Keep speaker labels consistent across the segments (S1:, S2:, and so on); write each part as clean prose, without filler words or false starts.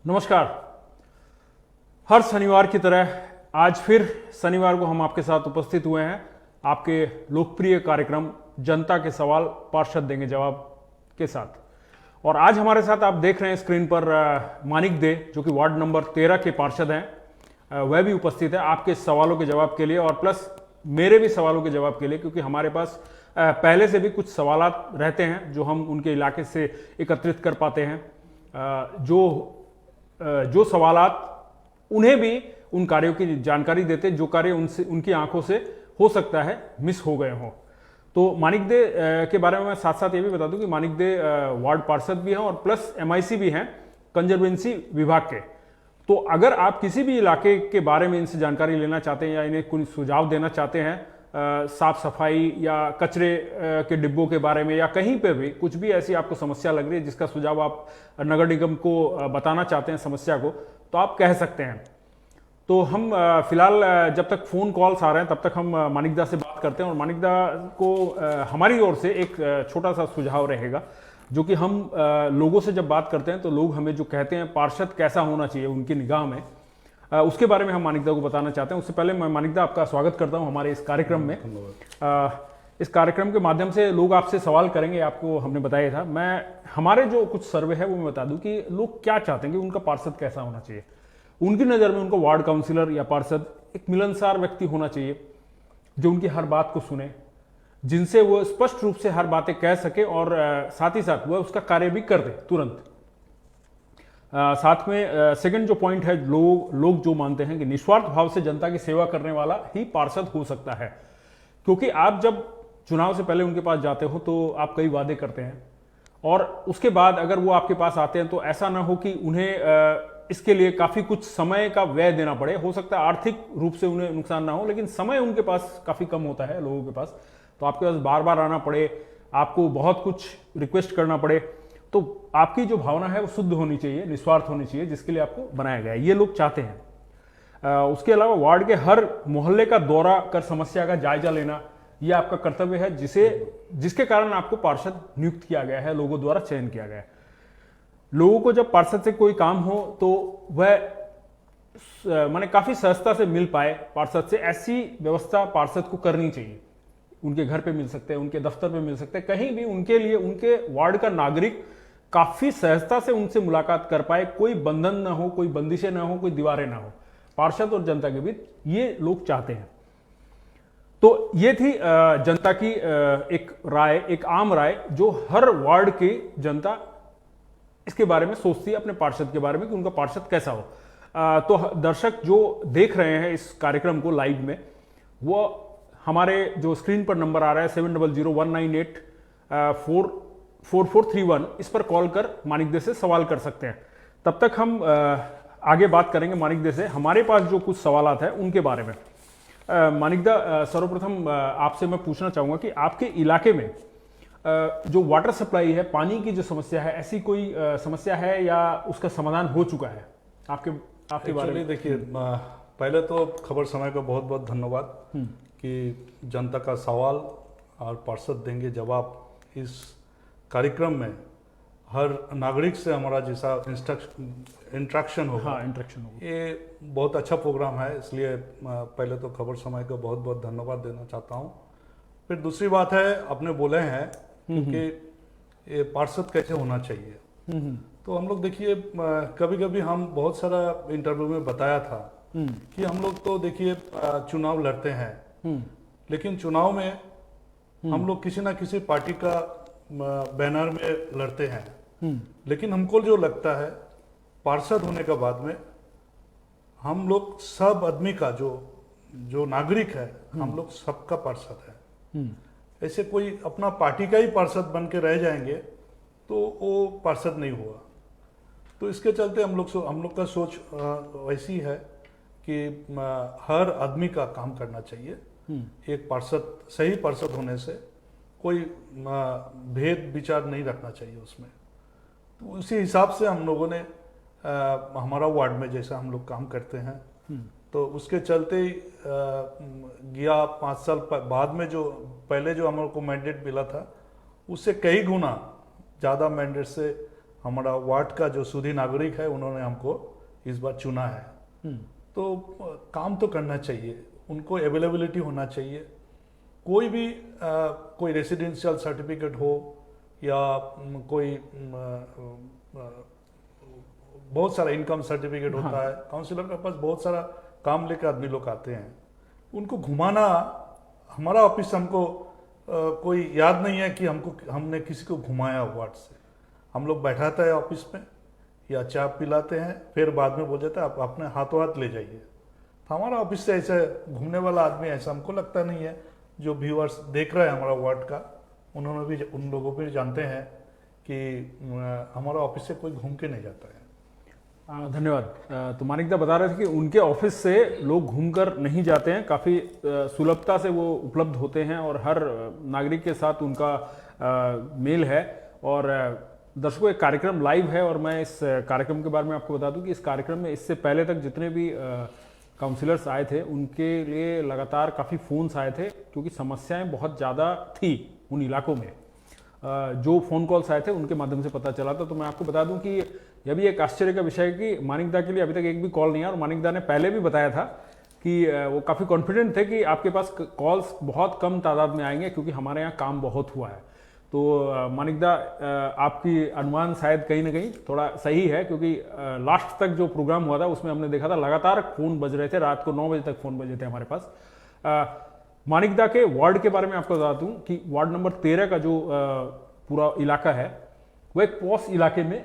S1: नमस्कार। हर शनिवार की तरह आज फिर शनिवार को हम आपके साथ उपस्थित हुए हैं आपके लोकप्रिय कार्यक्रम जनता के सवाल पार्षद देंगे जवाब के साथ। और आज हमारे साथ आप देख रहे हैं स्क्रीन पर मानिक दे, जो कि वार्ड नंबर 13 के पार्षद हैं। वह भी उपस्थित है आपके सवालों के जवाब के लिए और प्लस मेरे भी सवालों के जवाब के लिए, क्योंकि हमारे पास पहले से भी कुछ सवालात रहते हैं जो हम उनके इलाके से एकत्रित कर पाते हैं। जो सवालात उन्हें भी उन कार्यों की जानकारी देते जो कार्य उनसे उनकी आंखों से हो सकता है मिस हो गए हों। तो मानिक दे के बारे में मैं साथ साथ ये भी बता दूं कि मानिक दे वार्ड पार्षद भी हैं और प्लस MIC भी हैं कंजर्वेंसी विभाग के। तो अगर आप किसी भी इलाके के बारे में इनसे जानकारी लेना चाहते हैं या इन्हें कोई सुझाव देना चाहते हैं, साफ सफाई या कचरे के डिब्बों के बारे में या कहीं पे भी कुछ भी ऐसी आपको समस्या लग रही है जिसका सुझाव आप नगर निगम को बताना चाहते हैं समस्या को, तो आप कह सकते हैं। तो हम फिलहाल जब तक फ़ोन कॉल्स आ रहे हैं तब तक हम मानिक दा से बात करते हैं। और मानिक दा को हमारी ओर से एक छोटा सा सुझाव रहेगा, जो कि हम लोगों से जब बात करते हैं तो लोग हमें जो कहते हैं पार्षद कैसा होना चाहिए उनकी निगाह में, उसके बारे में हम मानिक दा को बताना चाहते हैं। उससे पहले मैं मानिक दा आपका स्वागत करता हूं हमारे इस कार्यक्रम में। इस कार्यक्रम के माध्यम से लोग आपसे सवाल करेंगे, आपको हमने बताया था। मैं हमारे जो कुछ सर्वे है वो मैं बता दूं कि लोग क्या चाहते हैं कि उनका पार्षद कैसा होना चाहिए। उनकी नज़र में उनको वार्ड काउंसिलर या पार्षद एक मिलनसार व्यक्ति होना चाहिए जो उनकी हर बात को सुने, जिनसे वो स्पष्ट रूप से हर बातें कह सके और साथ ही साथ वह उसका कार्य भी कर दे तुरंत। साथ में सेकंड जो पॉइंट है, लोग जो मानते हैं कि निस्वार्थ भाव से जनता की सेवा करने वाला ही पार्षद हो सकता है। क्योंकि आप जब चुनाव से पहले उनके पास जाते हो तो आप कई वादे करते हैं और उसके बाद अगर वो आपके पास आते हैं तो ऐसा ना हो कि उन्हें इसके लिए काफी कुछ समय का व्यय देना पड़े। हो सकता है आर्थिक रूप से उन्हें नुकसान ना हो, लेकिन समय उनके पास काफी कम होता है लोगों के पास, तो आपके पास बार बार आना पड़े, आपको बहुत कुछ रिक्वेस्ट करना पड़े। तो आपकी जो भावना है वो शुद्ध होनी चाहिए, निस्वार्थ होनी चाहिए, जिसके लिए आपको बनाया गया है, ये लोग चाहते हैं। उसके अलावा वार्ड के हर मोहल्ले का दौरा कर समस्या का जायजा लेना ये आपका कर्तव्य है, जिसके कारण आपको पार्षद नियुक्त किया गया है, लोगों द्वारा चयन किया गया है। लोगों को जब पार्षद से कोई काम हो तो वह माने काफी सहजता से मिल पाए पार्षद से, ऐसी व्यवस्था पार्षद को करनी चाहिए। उनके घर पे मिल सकते हैं, उनके दफ्तर पे मिल सकते हैं, कहीं भी उनके लिए उनके वार्ड का नागरिक काफी सहजता से उनसे मुलाकात कर पाए, कोई बंधन ना हो, कोई बंदिशें ना हो, कोई दीवारें ना हो। पार्षद और जनता के बीच ये लोग चाहते हैं। तो ये थी जनता की एक राय, एक आम राय जो हर वार्ड की जनता इसके बारे में सोचती है अपने पार्षद के बारे में कि उनका पार्षद कैसा हो। तो दर्शक जो देख रहे हैं इस कार्यक्रम को लाइव में, वो हमारे जो स्क्रीन पर नंबर आ रहा है 7001984431, इस पर कॉल कर मानिक दे से सवाल कर सकते हैं। तब तक हम आगे बात करेंगे मानिक दे से। हमारे पास जो कुछ सवालात हैं उनके बारे में। मानिक दा, सर्वप्रथम आपसे मैं पूछना चाहूंगा कि आपके इलाके में जो वाटर सप्लाई है, पानी की जो समस्या है, ऐसी कोई समस्या है या उसका समाधान हो चुका है आपके बारे में?
S2: देखिए, पहले तो खबर समय का बहुत बहुत धन्यवाद कि जनता का सवाल और पार्षद देंगे जवाब इस कार्यक्रम में हर नागरिक से हमारा जैसा इंट्रैक्शन होगा।
S1: हाँ, इंट्रैक्शन होगा।
S2: ये बहुत अच्छा प्रोग्राम है, इसलिए पहले तो खबर समय का बहुत बहुत धन्यवाद देना चाहता हूँ। फिर दूसरी बात है, आपने बोले हैं कि ये पार्षद कैसे होना चाहिए। तो हम लोग देखिए, कभी कभी हम बहुत सारा इंटरव्यू में बताया था कि हम लोग तो देखिए चुनाव लड़ते हैं, लेकिन चुनाव में हम लोग किसी ना किसी पार्टी का बैनर में लड़ते हैं। लेकिन हमको जो लगता है पार्षद होने के बाद में हम लोग सब आदमी का जो नागरिक है, हम लोग सबका पार्षद है। ऐसे कोई अपना पार्टी का ही पार्षद बन के रह जाएंगे तो वो पार्षद नहीं हुआ। तो इसके चलते हम लोग का सोच वैसी है कि हर आदमी का काम करना चाहिए। एक पार्षद, सही पार्षद होने से कोई भेद विचार नहीं रखना चाहिए उसमें। तो उसी हिसाब से हम लोगों ने हमारा वार्ड में जैसा हम लोग काम करते हैं, तो उसके चलते गया 5 साल बाद में जो पहले जो हम लोग को मैंडेट मिला था उससे कई गुना ज़्यादा मैंडेट से हमारा वार्ड का जो सुधी नागरिक है उन्होंने हमको इस बार चुना है। तो काम तो करना चाहिए, उनको अवेलेबिलिटी होना चाहिए। कोई भी कोई रेसिडेंशियल सर्टिफिकेट हो या कोई बहुत सारा इनकम सर्टिफिकेट होता है, काउंसिलर के पास बहुत सारा काम लेकर आदमी लोग आते हैं, उनको घुमाना। हमारा ऑफिस हमको कोई याद नहीं है कि हमने किसी को घुमाया वार्ड से। हम लोग बैठाते हैं ऑफिस में या चाय पिलाते हैं, फिर बाद में बोल जाते हैं आप अपने हाथों हाथ ले जाइए। तो हमारा ऑफिस से ऐसे घूमने वाला आदमी ऐसा हमको लगता नहीं है। जो व्यूअर्स देख रहे हैं हमारा वार्ड का, उन्होंने भी, उन लोगों भी जानते हैं कि हमारा ऑफिस से कोई घूम के नहीं जाता है।
S1: धन्यवाद। तो मानिकदा बता रहे थे कि उनके ऑफिस से लोग घूमकर नहीं जाते हैं, काफ़ी सुलभता से वो उपलब्ध होते हैं और हर नागरिक के साथ उनका मेल है। और दर्शकों, एक कार्यक्रम लाइव है और मैं इस कार्यक्रम के बारे में आपको बता दूं कि इस कार्यक्रम में इससे पहले तक जितने भी काउंसिलर्स आए थे उनके लिए लगातार काफ़ी फ़ोन्स आए थे, क्योंकि समस्याएं बहुत ज़्यादा थी उन इलाकों में। जो फ़ोन कॉल्स आए थे उनके माध्यम से पता चला था। तो मैं आपको बता दूं कि यह भी एक आश्चर्य का विषय है कि मानिकदा के लिए अभी तक एक भी कॉल नहीं आया। और मानिकदा ने पहले भी बताया था कि वो काफ़ी कॉन्फिडेंट थे कि आपके पास कॉल्स बहुत कम तादाद में आएंगे, क्योंकि हमारे यहाँ काम बहुत हुआ है। तो मानिकदा, आपकी अनुमान शायद कहीं ना कहीं थोड़ा सही है, क्योंकि लास्ट तक जो प्रोग्राम हुआ था उसमें हमने देखा था लगातार फ़ोन बज रहे थे, रात को 9 बजे तक फ़ोन बजे थे हमारे पास। मानिकदा के वार्ड के बारे में आपको बता दूं कि वार्ड नंबर 13 का जो पूरा इलाका है वो एक पॉश इलाके में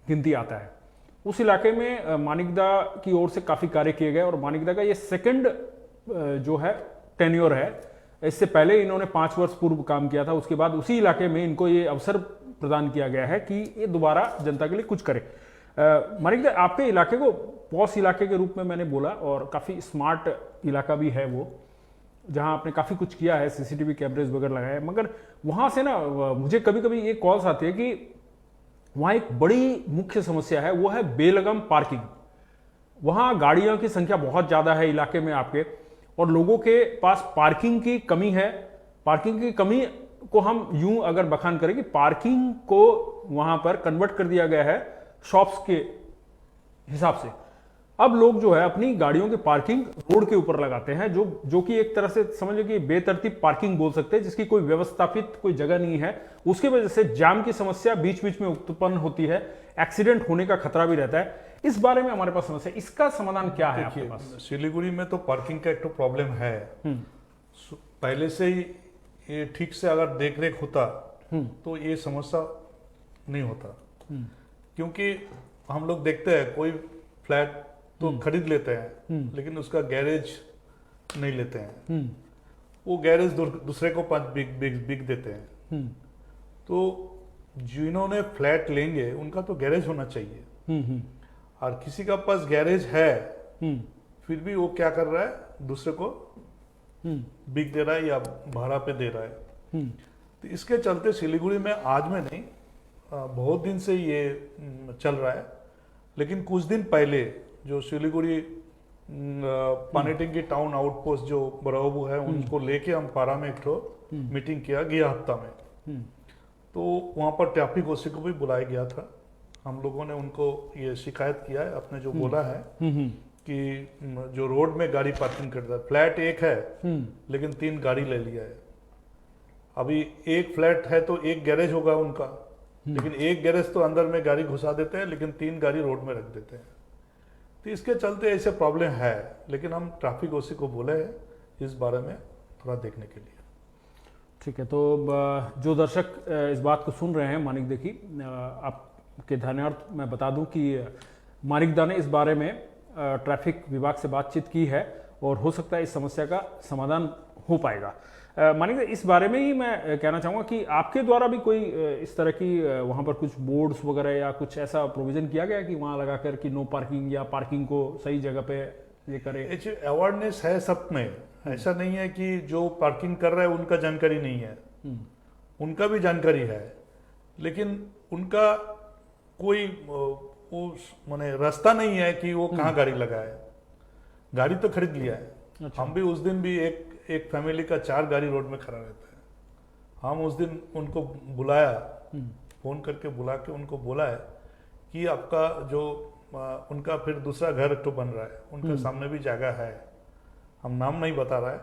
S1: गिनती आता है। उस इलाके में मानिकदा की ओर से काफ़ी कार्य किए गए और मानिकदा का ये सेकंड जो है टेन्योर है। इससे पहले इन्होंने 5 वर्ष पूर्व काम किया था, उसके बाद उसी इलाके में इनको ये अवसर प्रदान किया गया है कि ये दोबारा जनता के लिए कुछ करे। मानिकदा, आपके इलाके को पॉश इलाके के रूप में मैंने बोला और काफ़ी स्मार्ट इलाका भी है वो, जहां आपने काफ़ी कुछ किया है, सीसीटीवी कैमरेज वगैरह लगाए, मगर वहां से ना मुझे कभी कभी ये कॉल्स आती है कि वहां एक बड़ी मुख्य समस्या है, वो है बेलगम पार्किंग। वहां गाड़ियों की संख्या बहुत ज़्यादा है इलाके में आपके, और लोगों के पास पार्किंग की कमी है। पार्किंग की कमी को हम यूं अगर बखान करें कि पार्किंग को वहां पर कन्वर्ट कर दिया गया है शॉप्स के हिसाब से। अब लोग जो है अपनी गाड़ियों की पार्किंग रोड के ऊपर लगाते हैं, जो कि एक तरह से समझो कि बेतरतीब पार्किंग बोल सकते हैं, जिसकी कोई व्यवस्थापित कोई जगह नहीं है। उसकी वजह से जाम की समस्या बीच बीच में उत्पन्न होती है, एक्सीडेंट होने का खतरा भी रहता है। इस बारे में हमारे पास समस्या, इसका समाधान क्या है आपके पास?
S2: सिलीगुड़ी में तो पार्किंग का एक तो प्रॉब्लम है। पहले से ही ये ठीक से अगर देख रेख होता तो ये समस्या नहीं होता। क्योंकि हम लोग देखते हैं कोई फ्लैट तो खरीद लेते हैं, लेकिन उसका गैरेज नहीं लेते हैं, वो गैरेज दूसरे को बिक देते हैं। तो जिन्होंने फ्लैट लेंगे उनका तो गैरेज होना चाहिए। और किसी का पास गैरेज है फिर भी वो क्या कर रहा है, दूसरे को बिक दे रहा है या भाड़ा पे दे रहा है। तो इसके चलते सिलीगुड़ी में आज में नहीं, बहुत दिन से ये चल रहा है। लेकिन कुछ दिन पहले जो सिलीगुड़ी पानीटेंकी टाउन आउटपोस्ट जो बराबू है उनको लेके हम पारा में एक तो मीटिंग किया गया हफ्ता में। तो वहाँ पर ट्रैफिक ओसी को भी बुलाया गया था। हम लोगों ने उनको ये शिकायत किया है, आपने जो बोला है कि जो रोड में गाड़ी पार्किंग करता है, फ्लैट एक है लेकिन 3 गाड़ी ले लिया है। अभी एक फ्लैट है तो एक गैरेज होगा उनका, लेकिन एक गैरेज तो अंदर में गाड़ी घुसा देते हैं, लेकिन 3 गाड़ी रोड में रख देते हैं। तो इसके चलते ऐसे प्रॉब्लम है। लेकिन हम ट्रैफिक ओसी को बोले हैं इस बारे में थोड़ा देखने के लिए।
S1: ठीक है, तो जो दर्शक इस बात को सुन रहे हैं मानिकदा की, आपके ध्यानार्थ मैं बता दूं कि मानिकदा ने इस बारे में ट्रैफिक विभाग से बातचीत की है और हो सकता है इस समस्या का समाधान हो पाएगा। मानिकदा, इस बारे में ही मैं कहना चाहूँगा कि आपके द्वारा भी कोई इस तरह की वहाँ पर कुछ बोर्ड्स वगैरह या कुछ ऐसा प्रोविजन किया गया कि वहाँ लगाकर कि नो पार्किंग या पार्किंग को सही जगह पे ये करे?
S2: अवेयरनेस है सब में, ऐसा नहीं है कि जो पार्किंग कर रहा है उनका जानकारी नहीं है, उनका भी जानकारी है, लेकिन उनका कोई माने रास्ता नहीं है कि वो कहाँ गाड़ी लगाए। गाड़ी तो खरीद लिया है। अच्छा। हम भी उस दिन भी एक फैमिली का 4 गाड़ी रोड में खड़ा रहता है। हम उस दिन उनको बुलाया, फोन करके बुला के उनको बोला है कि आपका जो उनका फिर दूसरा घर तो बन रहा है, उनके सामने भी जगह है, हम नाम नहीं बता रहा है,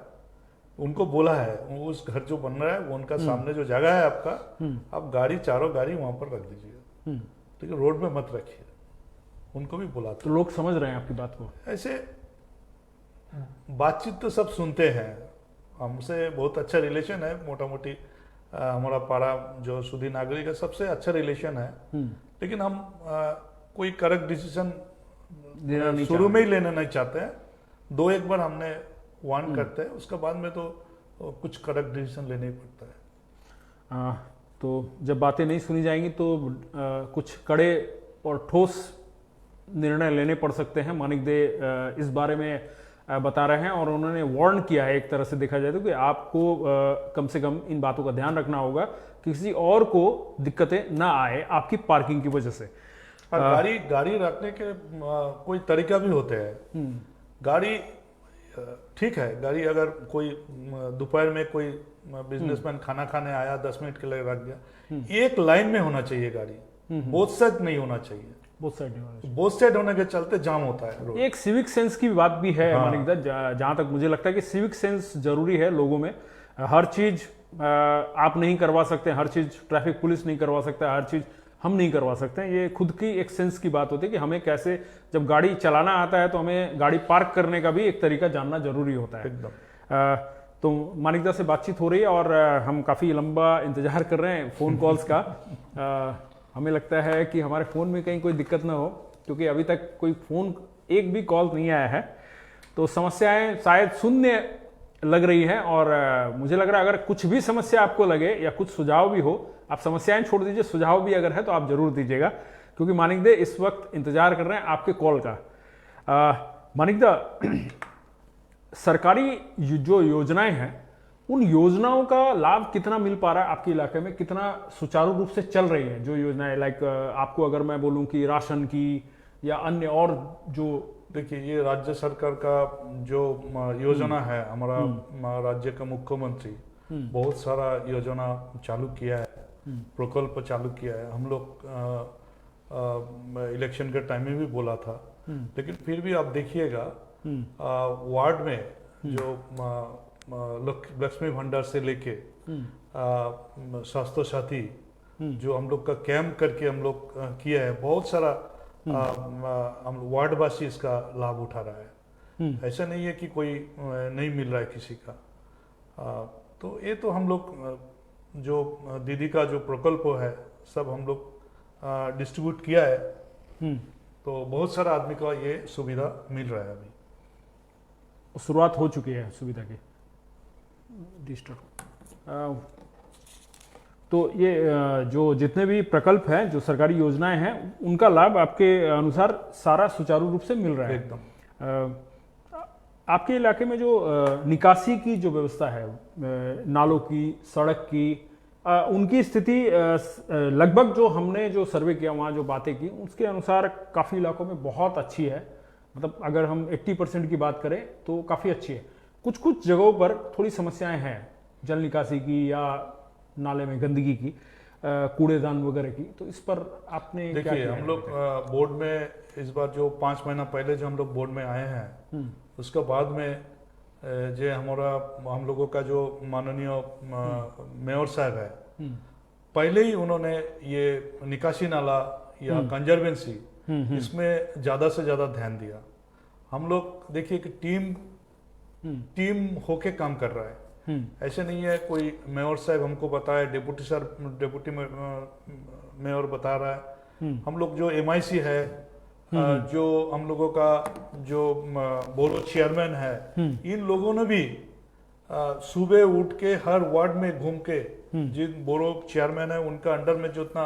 S2: उनको बोला है उस घर जो बन रहा है वो उनका सामने जो जगह है आपका, आप गाड़ी चारों गाड़ी वहां पर रख दीजिएगा, ठीक है, रोड में मत रखिए, उनको भी बोला था।
S1: तो लोग समझ रहे हैं आपकी बात को?
S2: ऐसे बातचीत तो सब सुनते हैं, हमसे बहुत अच्छा रिलेशन है, मोटा मोटी हमारा पारा जो सुधी नागरिक है सबसे अच्छा रिलेशन है, लेकिन हम कोई करेक्ट डिसीजन शुरू में ही लेना नहीं चाहते हैं, 2-1 बार हमने वार्न करते हैं, उसके बाद में तो कुछ करेक्ट डिसीजन लेना ही पड़ता है।
S1: तो जब बातें नहीं सुनी जाएंगी तो कुछ कड़े और ठोस निर्णय लेने पड़ सकते हैं। मानिक दे इस बारे में बता रहे हैं और उन्होंने वार्न किया है, एक तरह से देखा जाए तो, कि आपको कम से कम इन बातों का ध्यान रखना होगा कि किसी और को दिक्कतें ना आए आपकी पार्किंग की वजह से।
S2: और गाड़ी रखने के कोई तरीका भी होते हैं। गाड़ी ठीक है, गाड़ी अगर कोई दोपहर में कोई बिजनेसमैन खाना खाने आया, 10 मिनट के लिए रख दिया, एक लाइन में होना चाहिए गाड़ी, बोथ साइड नहीं होना चाहिए, बोथ साइड होने के चलते जाम होता है रोड।
S1: एक सिविक सेंस की बात भी है मानिक दा, जहां तक मुझे लगता है कि सिविक सेंस जरूरी है लोगों में। हर चीज आप नहीं करवा सकते, हर चीज ट्रैफिक पुलिस नहीं करवा सकता, हर चीज हम नहीं करवा सकते हैं। ये खुद की एक सेंस की बात होती है कि हमें कैसे, जब गाड़ी चलाना आता है तो हमें गाड़ी पार्क करने का भी एक तरीका जानना जरूरी होता है
S2: एकदम।
S1: तो मानिक दा से बातचीत हो रही है और हम काफ़ी लंबा इंतजार कर रहे हैं फ़ोन कॉल्स का। हमें लगता है कि हमारे फ़ोन में कहीं कोई दिक्कत ना हो, क्योंकि अभी तक कोई फ़ोन एक भी कॉल नहीं आया है, तो समस्याएं शायद शून्य लग रही है। और मुझे लग रहा है अगर कुछ भी समस्या आपको लगे या कुछ सुझाव भी हो, आप समस्याएं छोड़ दीजिए, सुझाव भी अगर है तो आप जरूर दीजिएगा, क्योंकि मानिक दे इस वक्त इंतजार कर रहे हैं आपके कॉल का। मानिक दा, सरकारी जो योजनाएं हैं उन योजनाओं का लाभ कितना मिल पा रहा है आपके इलाके में, कितना सुचारू रूप से चल रही है जो योजनाएं? लाइक आपको अगर मैं बोलूं कि राशन की या अन्य और जो,
S2: देखिए ये राज्य सरकार का जो योजना है, हमारा राज्य का मुख्यमंत्री बहुत सारा योजना चालू किया है, प्रकल्प चालू किया है। हम लोग इलेक्शन के टाइम में भी बोला था, लेकिन फिर भी आप देखिएगा वार्ड में जो लक्ष्मी भंडार से लेके स्वास्थ्य साथी जो हम लोग का कैंप करके हम लोग किया है, बहुत सारा हम वार्डवासी इसका लाभ उठा रहा है। ऐसा नहीं है कि कोई नहीं मिल रहा है किसी का। तो ये तो हम लोग जो दीदी का जो प्रकल्प है सब हम लोग डिस्ट्रीब्यूट किया है, तो बहुत सारा आदमी को ये सुविधा मिल रहा है। अभी
S1: शुरुआत हो चुकी है सुविधा की। तो ये जो जितने भी प्रकल्प हैं, जो सरकारी योजनाएं हैं, उनका लाभ आपके अनुसार सारा सुचारू रूप से मिल रहा है
S2: एकदम।
S1: आपके इलाके में जो निकासी की जो व्यवस्था है, नालों की, सड़क की, उनकी स्थिति लगभग जो हमने जो सर्वे किया, वहाँ जो बातें की, उसके अनुसार काफ़ी इलाकों में बहुत अच्छी है। मतलब अगर हम 80% की बात करें तो काफ़ी अच्छी है। कुछ कुछ जगहों पर थोड़ी समस्याएं हैं, जल निकासी की या नाले में गंदगी की, कूड़ेदान वगैरह की। तो इस पर आपने क्या किया?
S2: हम लोग बोर्ड में इस बार जो 5 महीना पहले जो हम लोग बोर्ड में आए हैं, उसके बाद में जो हम लोगों का जो माननीय मेयर साहब है, पहले ही उन्होंने ये निकासी नाला या कंजर्वेंसी इसमें ज्यादा से ज्यादा ध्यान दिया। हम लोग देखिए कि टीम होके काम कर रहा है। ऐसे नहीं है कोई मेयर साहब हमको बताए, डेप्यूटी मेयर बता रहा है। हम लोग जो MIC है, जो हम लोगों का जो बोरो चेयरमैन है, इन लोगों ने भी सुबह उठ के हर वार्ड में घूम के, जिन बोरो चेयरमैन है उनका अंडर में जो इतना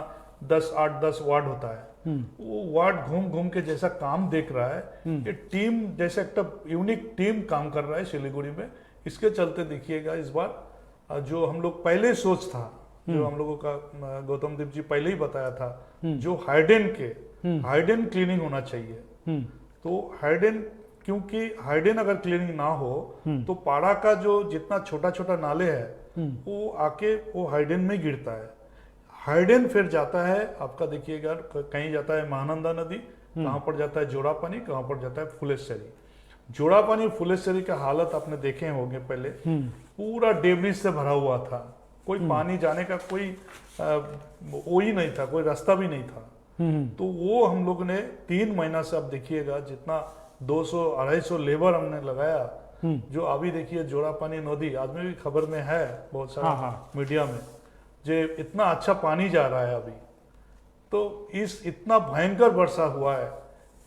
S2: 8-10 वार्ड होता है, वो वार्ड घूम घूम के जैसा काम देख रहा है। ये टीम जैसे एक यूनिक टीम काम कर रहा है सिलीगुड़ी में। इसके चलते देखिएगा इस बार जो हम लोग पहले सोच था, जो हम लोगों का गौतम देव जी पहले ही बताया था, जो हाइडेन क्लीनिंग होना चाहिए। तो हाइडेन, क्योंकि हाइडेन अगर क्लीनिंग ना हो तो पाड़ा का जो जितना छोटा छोटा नाले है वो आके वो हाइडेन में गिरता है। हाइडेन फिर जाता है आपका, देखिएगा कहीं जाता है महानंदा नदी, कहाँ पर जाता है जोड़ापानी, कहाँ पर जाता है फुलेश्वरी। जोड़ापानी फुलेश्वरी का हालत आपने देखे होंगे पहले, पूरा डेब्रिज से भरा हुआ था, कोई पानी जाने का कोई वो ही नहीं था, कोई रास्ता भी नहीं था। तो वो हम लोग ने 3 महीना से, आप देखिएगा जितना 200-250 लेबर हमने लगाया, जो अभी देखिए जोड़ापानी नदी आदमी भी खबर में है, बहुत सारा मीडिया में, जो इतना अच्छा पानी जा रहा है अभी। तो इस इतना भयंकर वर्षा हुआ है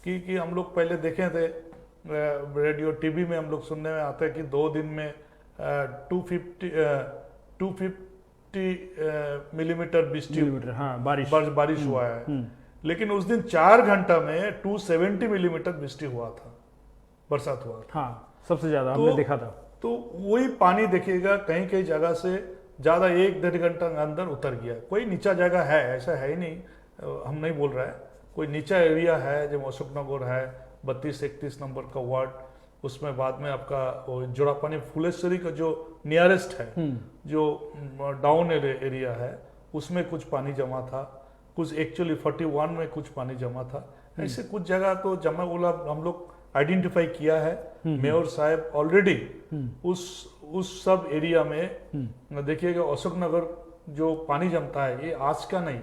S2: कि हम लोग पहले देखे थे रेडियो टीवी में, हम लोग सुनने में आता है कि 2 दिन में 250 मिलीमीटर बारिश हुआ है। लेकिन उस दिन 4 घंटा में 270 मिलीमीटर वृष्टि हुआ था, बरसात हुआ था।
S1: हाँ, सबसे ज्यादा हमने देखा था।
S2: तो वही पानी देखिएगा कहीं कहीं जगह से ज्यादा 1-1.5 घंटा के अंदर उतर गया। कोई नीचा जगह है ऐसा है ही नहीं, हम नहीं बोल रहे हैं, कोई नीचा एरिया है जो अशोकनगर है 32-31 नंबर का वार्ड, उसमें बाद में आपका जोड़ापानी फुलेश्वरी का जो नियरेस्ट है, जो डाउन एरिया है, उसमें कुछ पानी जमा था, कुछ एक्चुअली 41 में कुछ पानी जमा था। ऐसे कुछ जगह तो जमा वाला हम लोग आइडेंटिफाई किया है। मेयर साहब ऑलरेडी उस सब एरिया में देखिएगा, अशोकनगर जो पानी जमता है ये आज का नहीं,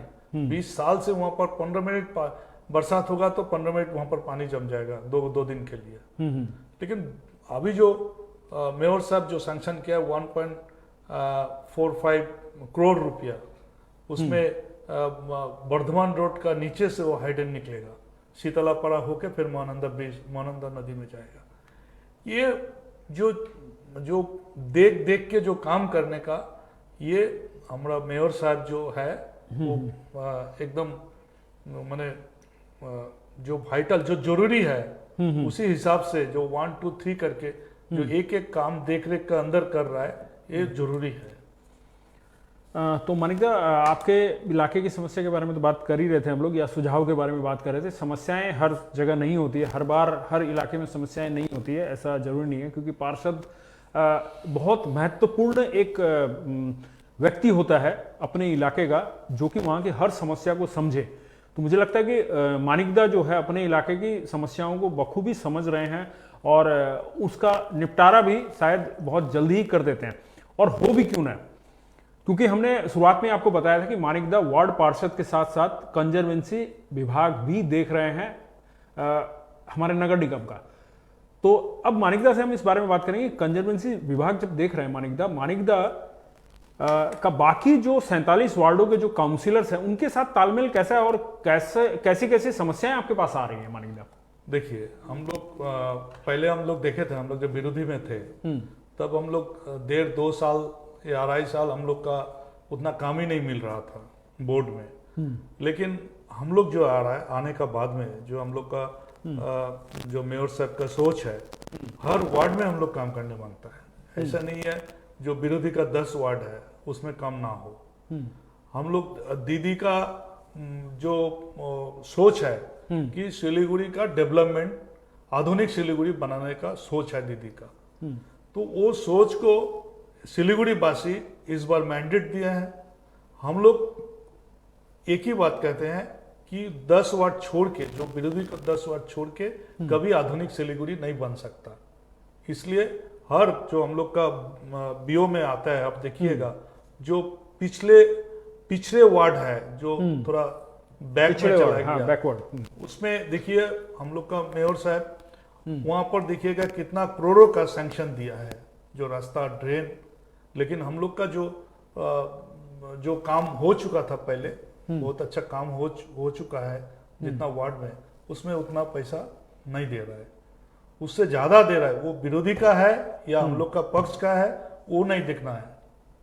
S2: 20 साल से वहां पर 15 मिनट बरसात होगा तो 15 मिनट वहां पर पानी जम जाएगा 2 दिन के लिए। लेकिन अभी जो मेयर साहब जो सैंक्शन किया 1.45 करोड़ रुपया, उसमें वर्धमान रोड का नीचे से वो हाइडेन निकलेगा, शीतलापाड़ा होके फिर महानंदा नदी में जाएगा। ये जो देख के जो काम करने का, ये हमारा मेयर साहब जो है वो एकदम माने जो वाइटल जो जरूरी है उसी हिसाब से जो 1 2 3 करके जो एक काम देख रेख का अंदर कर रहा है, ये जरूरी है।
S1: तो मानिका, आपके इलाके की समस्या के बारे में तो बात कर ही रहे थे हम लोग, या सुझाव के बारे में बात कर रहे थे। समस्याएं हर जगह नहीं होती है, हर बार हर इलाके में समस्याएं नहीं होती है, ऐसा जरूरी नहीं है, क्योंकि पार्षद बहुत महत्वपूर्ण एक व्यक्ति होता है अपने इलाके का, जो कि वहाँ की हर समस्या को समझे। तो मुझे लगता है कि मानिकदा जो है अपने इलाके की समस्याओं को बखूबी समझ रहे हैं और उसका निपटारा भी शायद बहुत जल्दी ही कर देते हैं, और हो भी क्यों ना, क्योंकि हमने शुरुआत में आपको बताया था कि मानिकदा वार्ड पार्षद के साथ साथ कंजर्वेंसी विभाग भी देख रहे हैं हमारे नगर निगम का। तो अब मानिकदा से हम इस बारे में बात करेंगे, कंजर्वेंसी विभाग जब देख रहे हैं मानिकदा का बाकी जो 47 वार्डों के जो काउंसिलर्स हैं उनके साथ तालमेल कैसा है, और कैसी समस्याएं आपके पास आ रही हैं मानिकदा?
S2: देखिए, हम लोग पहले हम लोग देखे थे, हम लोग जब विरोधी में थे तब हम लोग 1.5-2 साल या 2.5 साल हम लोग का उतना काम ही नहीं मिल रहा था बोर्ड में। लेकिन हम लोग जो आ रहा है आने का बाद में, जो हम लोग का जो मेयर साहब का सोच है, हर वार्ड में हम लोग काम करने मांगता है। ऐसा नहीं है जो विरोधी का 10 वार्ड है उसमें काम ना हो। हम लोग दीदी का जो सोच है कि सिलीगुड़ी का डेवलपमेंट, आधुनिक सिलीगुड़ी बनाने का सोच है दीदी का, तो वो सोच को सिलीगुड़ी वासी इस बार मैंडेट दिया है। हम लोग एक ही बात कहते हैं कि 10 वार्ड छोड़ के, जो विरोधी का 10 वार्ड छोड़ के कभी आधुनिक सिलीगुड़ी नहीं बन सकता। इसलिए हर जो हम लोग का बीओ में आता है, आप देखिएगा जो पिछले वार्ड है जो थोड़ा बैक में चला गया,
S1: बैकवर्ड,
S2: उसमें देखिए हम लोग का मेयर साहब वहां पर देखिएगा कितना करोड़ों का सैंक्शन दिया है, जो रास्ता, ड्रेन। लेकिन हम लोग का जो काम हो चुका था पहले, बहुत अच्छा काम हो चुका है जितना वार्ड में, उसमें उतना पैसा नहीं दे रहा है, उससे ज्यादा दे रहा है। वो विरोधी का है या हम लोग का पक्ष का है, वो नहीं देखना है।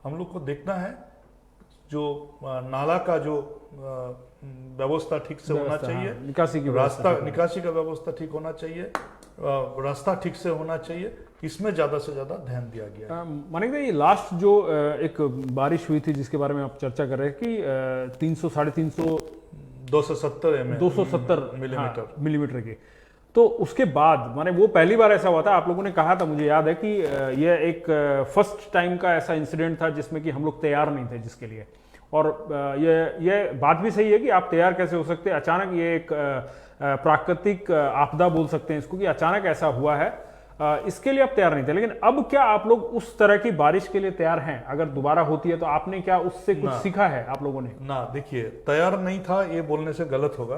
S2: हम लोग को देखना है जो नाला का जो व्यवस्था ठीक से होना चाहिए, निकासी का व्यवस्था ठीक होना चाहिए, रास्ता ठीक से होना चाहिए, इसमें ज्यादा से ज्यादा ध्यान दिया गया।
S1: मानिकदा, ये लास्ट जो एक बारिश हुई थी जिसके बारे में आप चर्चा कर रहे हैं कि 270 मिलीमीटर की, तो उसके बाद माने वो पहली बार ऐसा हुआ था, आप लोगों ने कहा था, मुझे याद है कि यह एक फर्स्ट टाइम का ऐसा इंसिडेंट था जिसमें कि हम लोग तैयार नहीं थे जिसके लिए, और ये बात भी सही है कि आप तैयार कैसे हो सकते हैं। अचानक ये एक प्राकृतिक आपदा बोल सकते हैं इसको, कि अचानक ऐसा हुआ है, इसके लिए आप तैयार नहीं थे। लेकिन अब क्या आप लोग उस तरह की बारिश के लिए तैयार हैं? अगर दोबारा होती है तो आपने क्या उससे कुछ सीखा है आप लोगों ने?
S2: ना, देखिए, तैयार नहीं था ये बोलने से गलत होगा,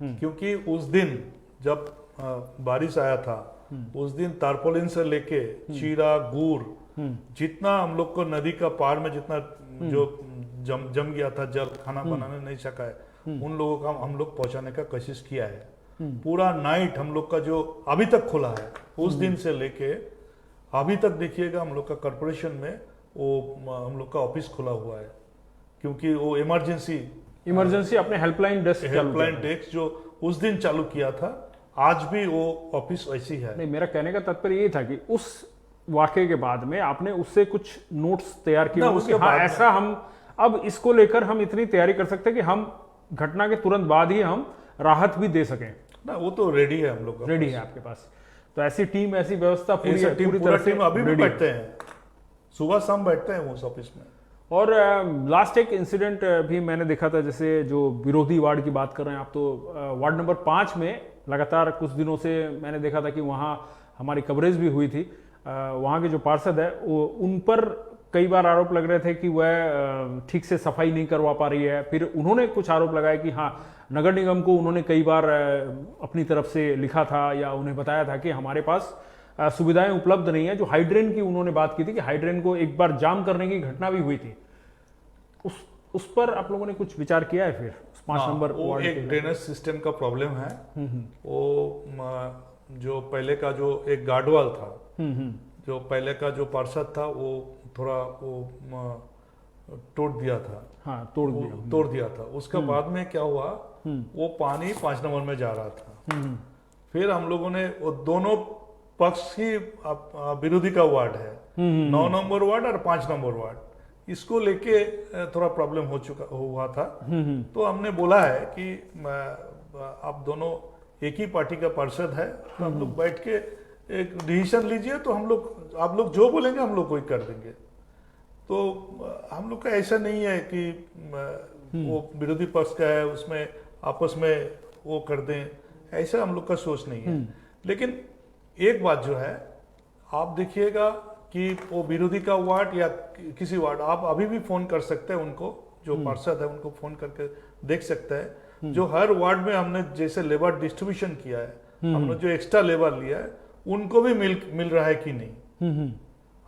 S2: क्योंकि उस दिन जब बारिश आया था, उस दिन तारपोलिन से लेके चीरा गुड़, जितना हम लोग को नदी का पार में जितना जो जम गया था, जल खाना बनाने नहीं सका है, उन लोगों का हम लोग पहुंचाने का कोशिश किया है। पूरा नाइट हम लोग का जो अभी तक खुला है, उस दिन से लेके अभी तक देखिएगा हम लोग का कॉर्पोरेशन में वो हम लोग का ऑफिस खुला हुआ है, क्योंकि वो इमरजेंसी अपने हेल्पलाइन डेस्क जो उस दिन चालू किया था, आज भी वो ऑफिस ऐसी है।
S1: नहीं, मेरा कहने का तात्पर्य ये था कि उस वाकये के बाद में आपने उससे कुछ नोट्स तैयार किए कि हाँ, ऐसा हम अब इसको लेकर हम इतनी तैयारी कर सकते हैं कि हम घटना के तुरंत बाद ही हम राहत भी दे सकें
S2: ना। वो तो रेडी है, हम लोग
S1: रेडी है आपके पास। तो ऐसी टीम, ऐसी व्यवस्था पूरी
S2: तरह से अभी भी बैठते हैं, सुबह शाम बैठते हैं उस ऑफिस में।
S1: और लास्ट एक इंसिडेंट भी मैंने देखा था, जैसे जो विरोधी वार्ड की बात कर रहे हैं आप, तो वार्ड नंबर 5 में लगातार कुछ दिनों से मैंने देखा था कि वहाँ हमारी कवरेज भी हुई थी। वहाँ के जो पार्षद है वो, उन पर कई बार आरोप लग रहे थे कि वह ठीक से सफाई नहीं करवा पा रही है। फिर उन्होंने कुछ आरोप लगाया कि हाँ, नगर निगम को उन्होंने कई बार अपनी तरफ से लिखा था या उन्हें बताया था कि हमारे पास सुविधाएं उपलब्ध नहीं है। जो हाइड्रेन की उन्होंने बात की थी कि हाइड्रेन को एक बार जाम करने की घटना भी हुई थी, उस पर आप लोगों ने कुछ विचार किया है? फिर 5 नंबर
S2: वो एक ड्रेनेज सिस्टम का प्रॉब्लम है। वो जो पहले का जो एक गार्डवाल था, जो पहले का जो पार्षद था, वो थोड़ा वो तोड़ दिया था।
S1: हाँ,
S2: तोड़ दिया था। उसका बाद में क्या हुआ, वो पानी 5 नंबर में जा रहा था। फिर हम लोगों ने वो दोनों पक्ष ही विरोधी का वार्ड है, 9 नंबर वार्ड और 5 नंबर वार्ड, इसको लेके थोड़ा प्रॉब्लम हुआ था। तो हमने बोला है कि आप दोनों एक ही पार्टी का पार्षद है, तो हम लोग बैठ के एक डिसीजन लीजिए, तो आप लोग जो बोलेंगे हम लोग वही कर देंगे। तो हम लोग का ऐसा नहीं है कि वो विरोधी पक्ष का है, उसमें आपस में वो कर दें, ऐसा हम लोग का सोच नहीं है। लेकिन एक बात जो है, आप देखिएगा कि वो विरोधी का वार्ड या किसी वार्ड, आप अभी भी फोन कर सकते हैं उनको, जो पार्षद है उनको फोन करके देख सकते हैं। जो हर वार्ड में हमने जैसे लेबर डिस्ट्रीब्यूशन किया है, हमने जो एक्स्ट्रा लेबर लिया है, उनको भी मिल रहा है कि नहीं।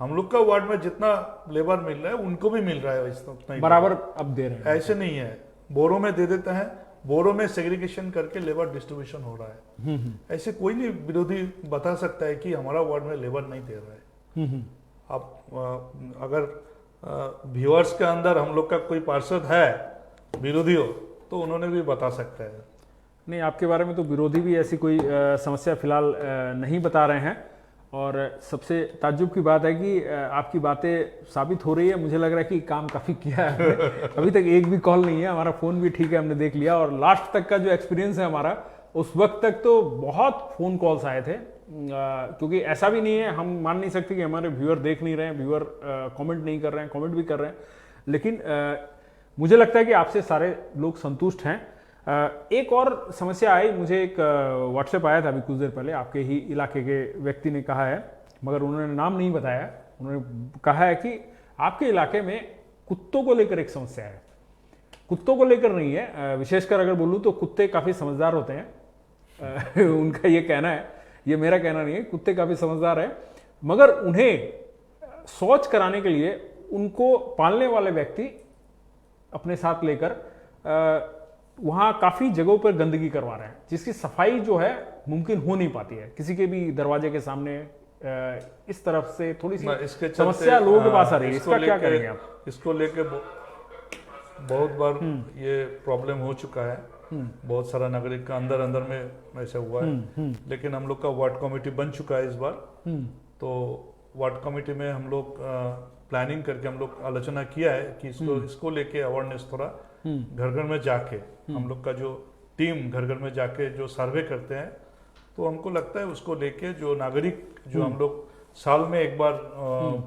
S2: हम लोग का वार्ड में जितना लेबर मिल रहा है उनको भी मिल रहा है, उतना
S1: बराबर अब दे रहे हैं।
S2: ऐसे नहीं है, बोरों में दे देते हैं, बोरों में सेग्रीगेशन करके लेबर डिस्ट्रीब्यूशन हो रहा है। ऐसे कोई नहीं विरोधी बता सकता है कि हमारा वार्ड में लेबर नहीं दे रहा है। आप अगर व्यूअर्स के अंदर हम लोग का कोई पार्षद है विरोधी हो, तो उन्होंने भी बता सकता है।
S1: नहीं, आपके बारे में तो विरोधी भी ऐसी कोई समस्या फिलहाल नहीं बता रहे हैं। और सबसे ताज्जुब की बात है कि आपकी बातें साबित हो रही है, मुझे लग रहा है कि काम काफ़ी किया है। अभी तक एक भी कॉल नहीं है, हमारा फ़ोन भी ठीक है, हमने देख लिया। और लास्ट तक का जो एक्सपीरियंस है हमारा, उस वक्त तक तो बहुत फ़ोन कॉल्स आए थे, क्योंकि ऐसा भी नहीं है, हम मान नहीं सकते कि हमारे व्यूअर देख नहीं रहे हैं, व्यूअर कमेंट नहीं कर रहे हैं, कमेंट भी कर रहे हैं। लेकिन मुझे लगता है कि आपसे सारे लोग संतुष्ट हैं। एक और समस्या आई, मुझे एक व्हाट्सएप आया था अभी कुछ देर पहले, आपके ही इलाके के व्यक्ति ने कहा है, मगर उन्होंने नाम नहीं बताया। उन्होंने कहा है कि आपके इलाके में कुत्तों को लेकर एक समस्या है। कुत्तों को लेकर नहीं है, विशेषकर अगर बोलूँ तो कुत्ते काफ़ी समझदार होते हैं। उनका ये कहना है, ये मेरा कहना नहीं है, कुत्ते काफ़ी समझदार है, मगर उन्हें शौच कराने के लिए उनको पालने वाले व्यक्ति अपने साथ लेकर वहाँ काफ़ी जगहों पर गंदगी करवा रहे हैं, जिसकी सफाई जो है मुमकिन हो नहीं पाती है। किसी के भी दरवाजे के सामने इस तरफ से थोड़ी सी समस्या लोगों के पास आ रही है। इसका क्या करेंगे आप?
S2: इसको लेके बहुत बार ये प्रॉब्लम हो चुका है, बहुत सारा नागरिक का अंदर में ऐसा हुआ है। लेकिन हम लोग का वार्ड कमेटी बन चुका है इस बार, तो वार्ड कमेटी में हम लोग प्लानिंग करके हम लोग आलोचना किया है कि इसको लेके अवेयरनेस थोड़ा घर घर में जाके, हम लोग का जो टीम घर घर में जाके जो सर्वे करते हैं, तो हमको लगता है उसको लेके जो नागरिक, जो हम लोग साल में एक बार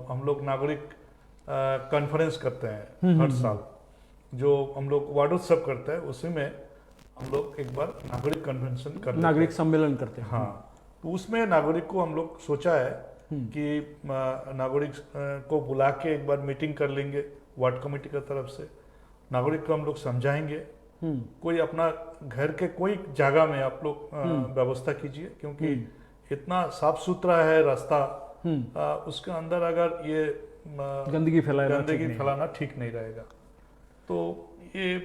S2: हम लोग नागरिक कॉन्फ्रेंस करते हैं हर साल, जो हम लोग वार्डोत्सव करते हैं उसी में हम लोग एक बार नागरिक कन्वेंशन कर
S1: नागरिक सम्मेलन करते हैं।
S2: हाँ, तो उसमें नागरिक को हम लोग सोचा है कि नागरिक को बुला के एक बार मीटिंग कर लेंगे वार्ड कमेटी की तरफ से। नागरिक को हम लोग समझाएंगे, कोई अपना घर के कोई जगह में आप लोग व्यवस्था कीजिए, क्योंकि इतना साफ सुथरा है रास्ता, उसके अंदर अगर ये
S1: गंदगी
S2: फैलाना ठीक नहीं रहेगा, तो ये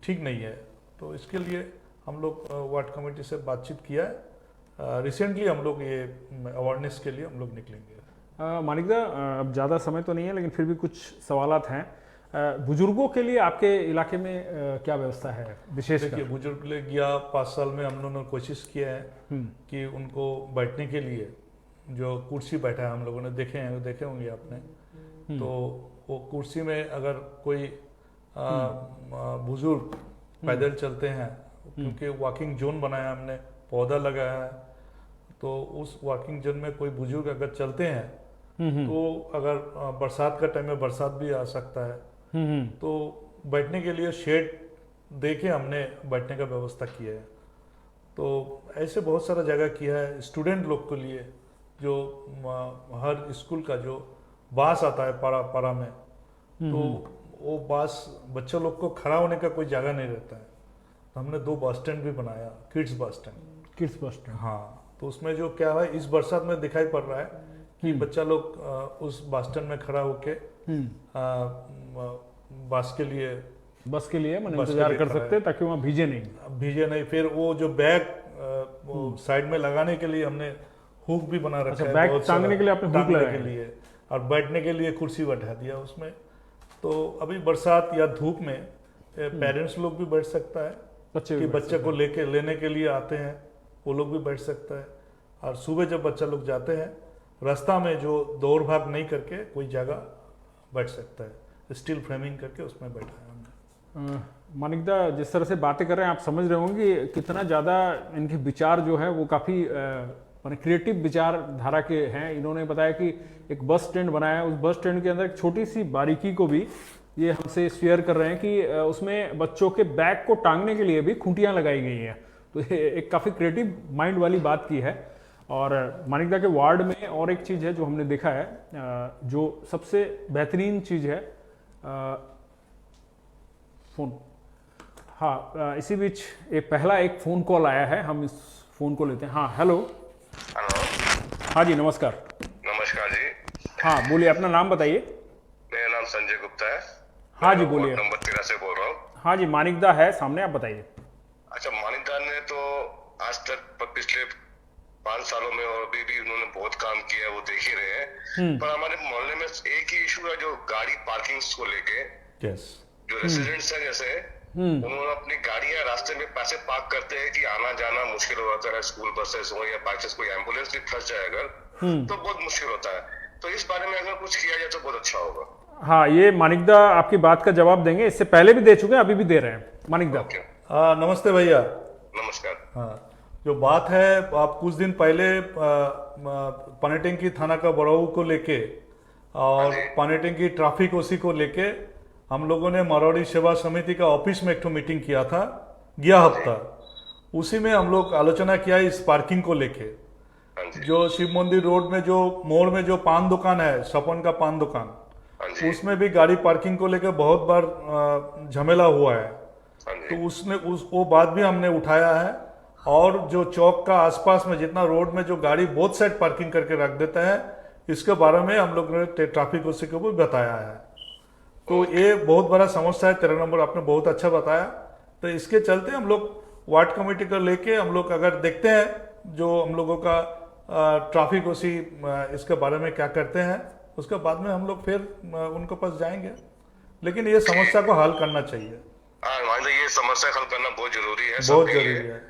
S2: ठीक नहीं है। तो इसके लिए हम लोग वार्ड कमेटी से बातचीत किया है। रिसेंटली हम लोग ये अवेयरनेस के लिए हम लोग निकलेंगे।
S1: मानिकदा, अब ज़्यादा समय तो नहीं है, लेकिन फिर भी कुछ सवालात हैं। बुजुर्गों के लिए आपके इलाके में क्या व्यवस्था है विशेष?
S2: देखिए, बुजुर्ग के लिए गया 5 साल में हम लोगों ने कोशिश किया है कि उनको बैठने के लिए जो कुर्सी बैठा है, हम लोगों ने देखे होंगे आपने, तो वो कुर्सी में अगर कोई बुजुर्ग पैदल चलते हैं, क्योंकि वॉकिंग जोन बनाया हमने, पौधा लगाया है, तो उस वॉकिंग जोन में कोई बुजुर्ग अगर चलते हैं तो अगर बरसात का टाइम में बरसात भी आ सकता है, तो बैठने के लिए शेड देके हमने बैठने का व्यवस्था किया है। तो ऐसे बहुत सारा जगह किया है। स्टूडेंट लोग के लिए जो हर स्कूल का जो बास आता है पारा में, तो वो बास बच्चों लोग को खड़ा होने का कोई जगह नहीं रहता है, तो हमने 2 बस स्टैंड भी बनाया, किड्स बस स्टैंड। हाँ, तो उसमें जो क्या है, इस बरसात में दिखाई पड़ रहा है कि बच्चा लोग उस बस स्टैंड में खड़ा होके बस के लिए
S1: इंतजार कर सकते हैं, ताकि वहाँ भीजे नहीं।
S2: फिर वो जो बैग साइड में लगाने के लिए हमने हुक भी बना रखा है,
S1: बैग टांगने के लिए आपने हुक लगाया
S2: के लिए, और बैठने के लिए कुर्सी बैठा दिया उसमें। तो अभी बरसात या धूप में पेरेंट्स लोग भी बैठ सकता है, बच्चे को लेने के लिए आते हैं, वो लोग भी बैठ सकता है। और सुबह जब बच्चा लोग जाते हैं, रास्ता में जो दौड़ भाग नहीं करके कोई जगह बैठ सकता है, स्टील फ्रेमिंग करके उसमें बैठा है हमने।
S1: मानिकदा, जिस तरह से बातें कर रहे हैं, आप समझ रहे होंगे कि कितना ज़्यादा इनके विचार जो है वो काफ़ी क्रिएटिव विचारधारा के हैं। इन्होंने बताया कि एक बस स्टैंड बनाया है, उस बस स्टैंड के अंदर एक छोटी सी बारीकी को भी ये हमसे शेयर कर रहे हैं कि उसमें बच्चों के बैग को टांगने के लिए भी खूंटियाँ लगाई गई हैं। तो ये एक काफ़ी क्रिएटिव माइंड वाली बात की है। और मानिकदा के वार्ड में और एक चीज़ है जो हमने देखा है, जो सबसे बेहतरीन चीज़ है, फोन। हाँ, इसी बीच पहला एक फ़ोन कॉल आया है, हम इस फ़ोन को लेते हैं। हाँ, हेलो। हाँ जी, नमस्कार।
S3: नमस्कार जी।
S1: हाँ, बोलिए, अपना नाम बताइए।
S3: मेरा नाम संजय गुप्ता है।
S1: हाँ जी, बोलिए।
S3: नंबर 13 से बोल रहा हूँ।
S1: हाँ जी, मानिकदा है सामने, आप बताइए।
S3: अच्छा, मानिकदा ने तो आज तक पिछले 5 सालों में और अभी भी उन्होंने बहुत काम किया है, वो देख ही रहे हैं। पर हमारे मोहल्ले में एक ही इशू है, जो गाड़ी पार्किंग को लेके। जो रेसिडेंट्स है, जैसे उन्होंने अपनी गाड़ियां रास्ते में पैसे पार्क करते हैं कि आना जाना मुश्किल हो जाता है, स्कूल बसेस हो या बाइक्स, कोई एम्बुलेंस भी फंस जाए अगर, तो बहुत मुश्किल होता है। तो इस बारे में अगर कुछ किया जाए तो बहुत अच्छा होगा।
S1: हाँ, ये मानिकदा आपकी बात का जवाब देंगे, इससे पहले भी दे चुके हैं, अभी भी दे रहे हैं। मानिकदा,
S2: नमस्ते भैया।
S3: नमस्कार।
S2: हाँ, जो बात है, आप कुछ दिन पहले पानीटेंकी थाना का बड़ाऊ को लेके और पानीटेंकी ट्रैफिक ओसी को लेके हम लोगों ने मरवाड़ी सेवा समिति का ऑफिस में एक मीटिंग किया था गया हफ्ता। उसी में हम लोग आलोचना किया इस पार्किंग को लेके। जो शिव मंदिर रोड में जो मोड़ में जो पान दुकान है, सपन का पान दुकान, उसमें भी गाड़ी पार्किंग को लेकर बहुत बार झमेला हुआ है। तो वो बात भी हमने उठाया है। और जो चौक का आसपास में जितना रोड में जो गाड़ी बोथ साइड पार्किंग करके रख देता है, इसके बारे में हम लोग ने ट्रैफिक ओसी को भी बताया है। तो ये बहुत बड़ा समस्या है। 13 नंबर आपने बहुत अच्छा बताया। तो इसके चलते हम लोग वार्ड कमेटी को लेके हम लोग अगर देखते हैं जो हम लोगों का ट्रैफिक ओसी इसके बारे में क्या करते हैं, उसके बाद में हम लोग फिर उनके पास जाएंगे। लेकिन ये समस्या को हल करना चाहिए।
S3: ये समस्या हल करना बहुत जरूरी है,
S2: बहुत जरूरी है।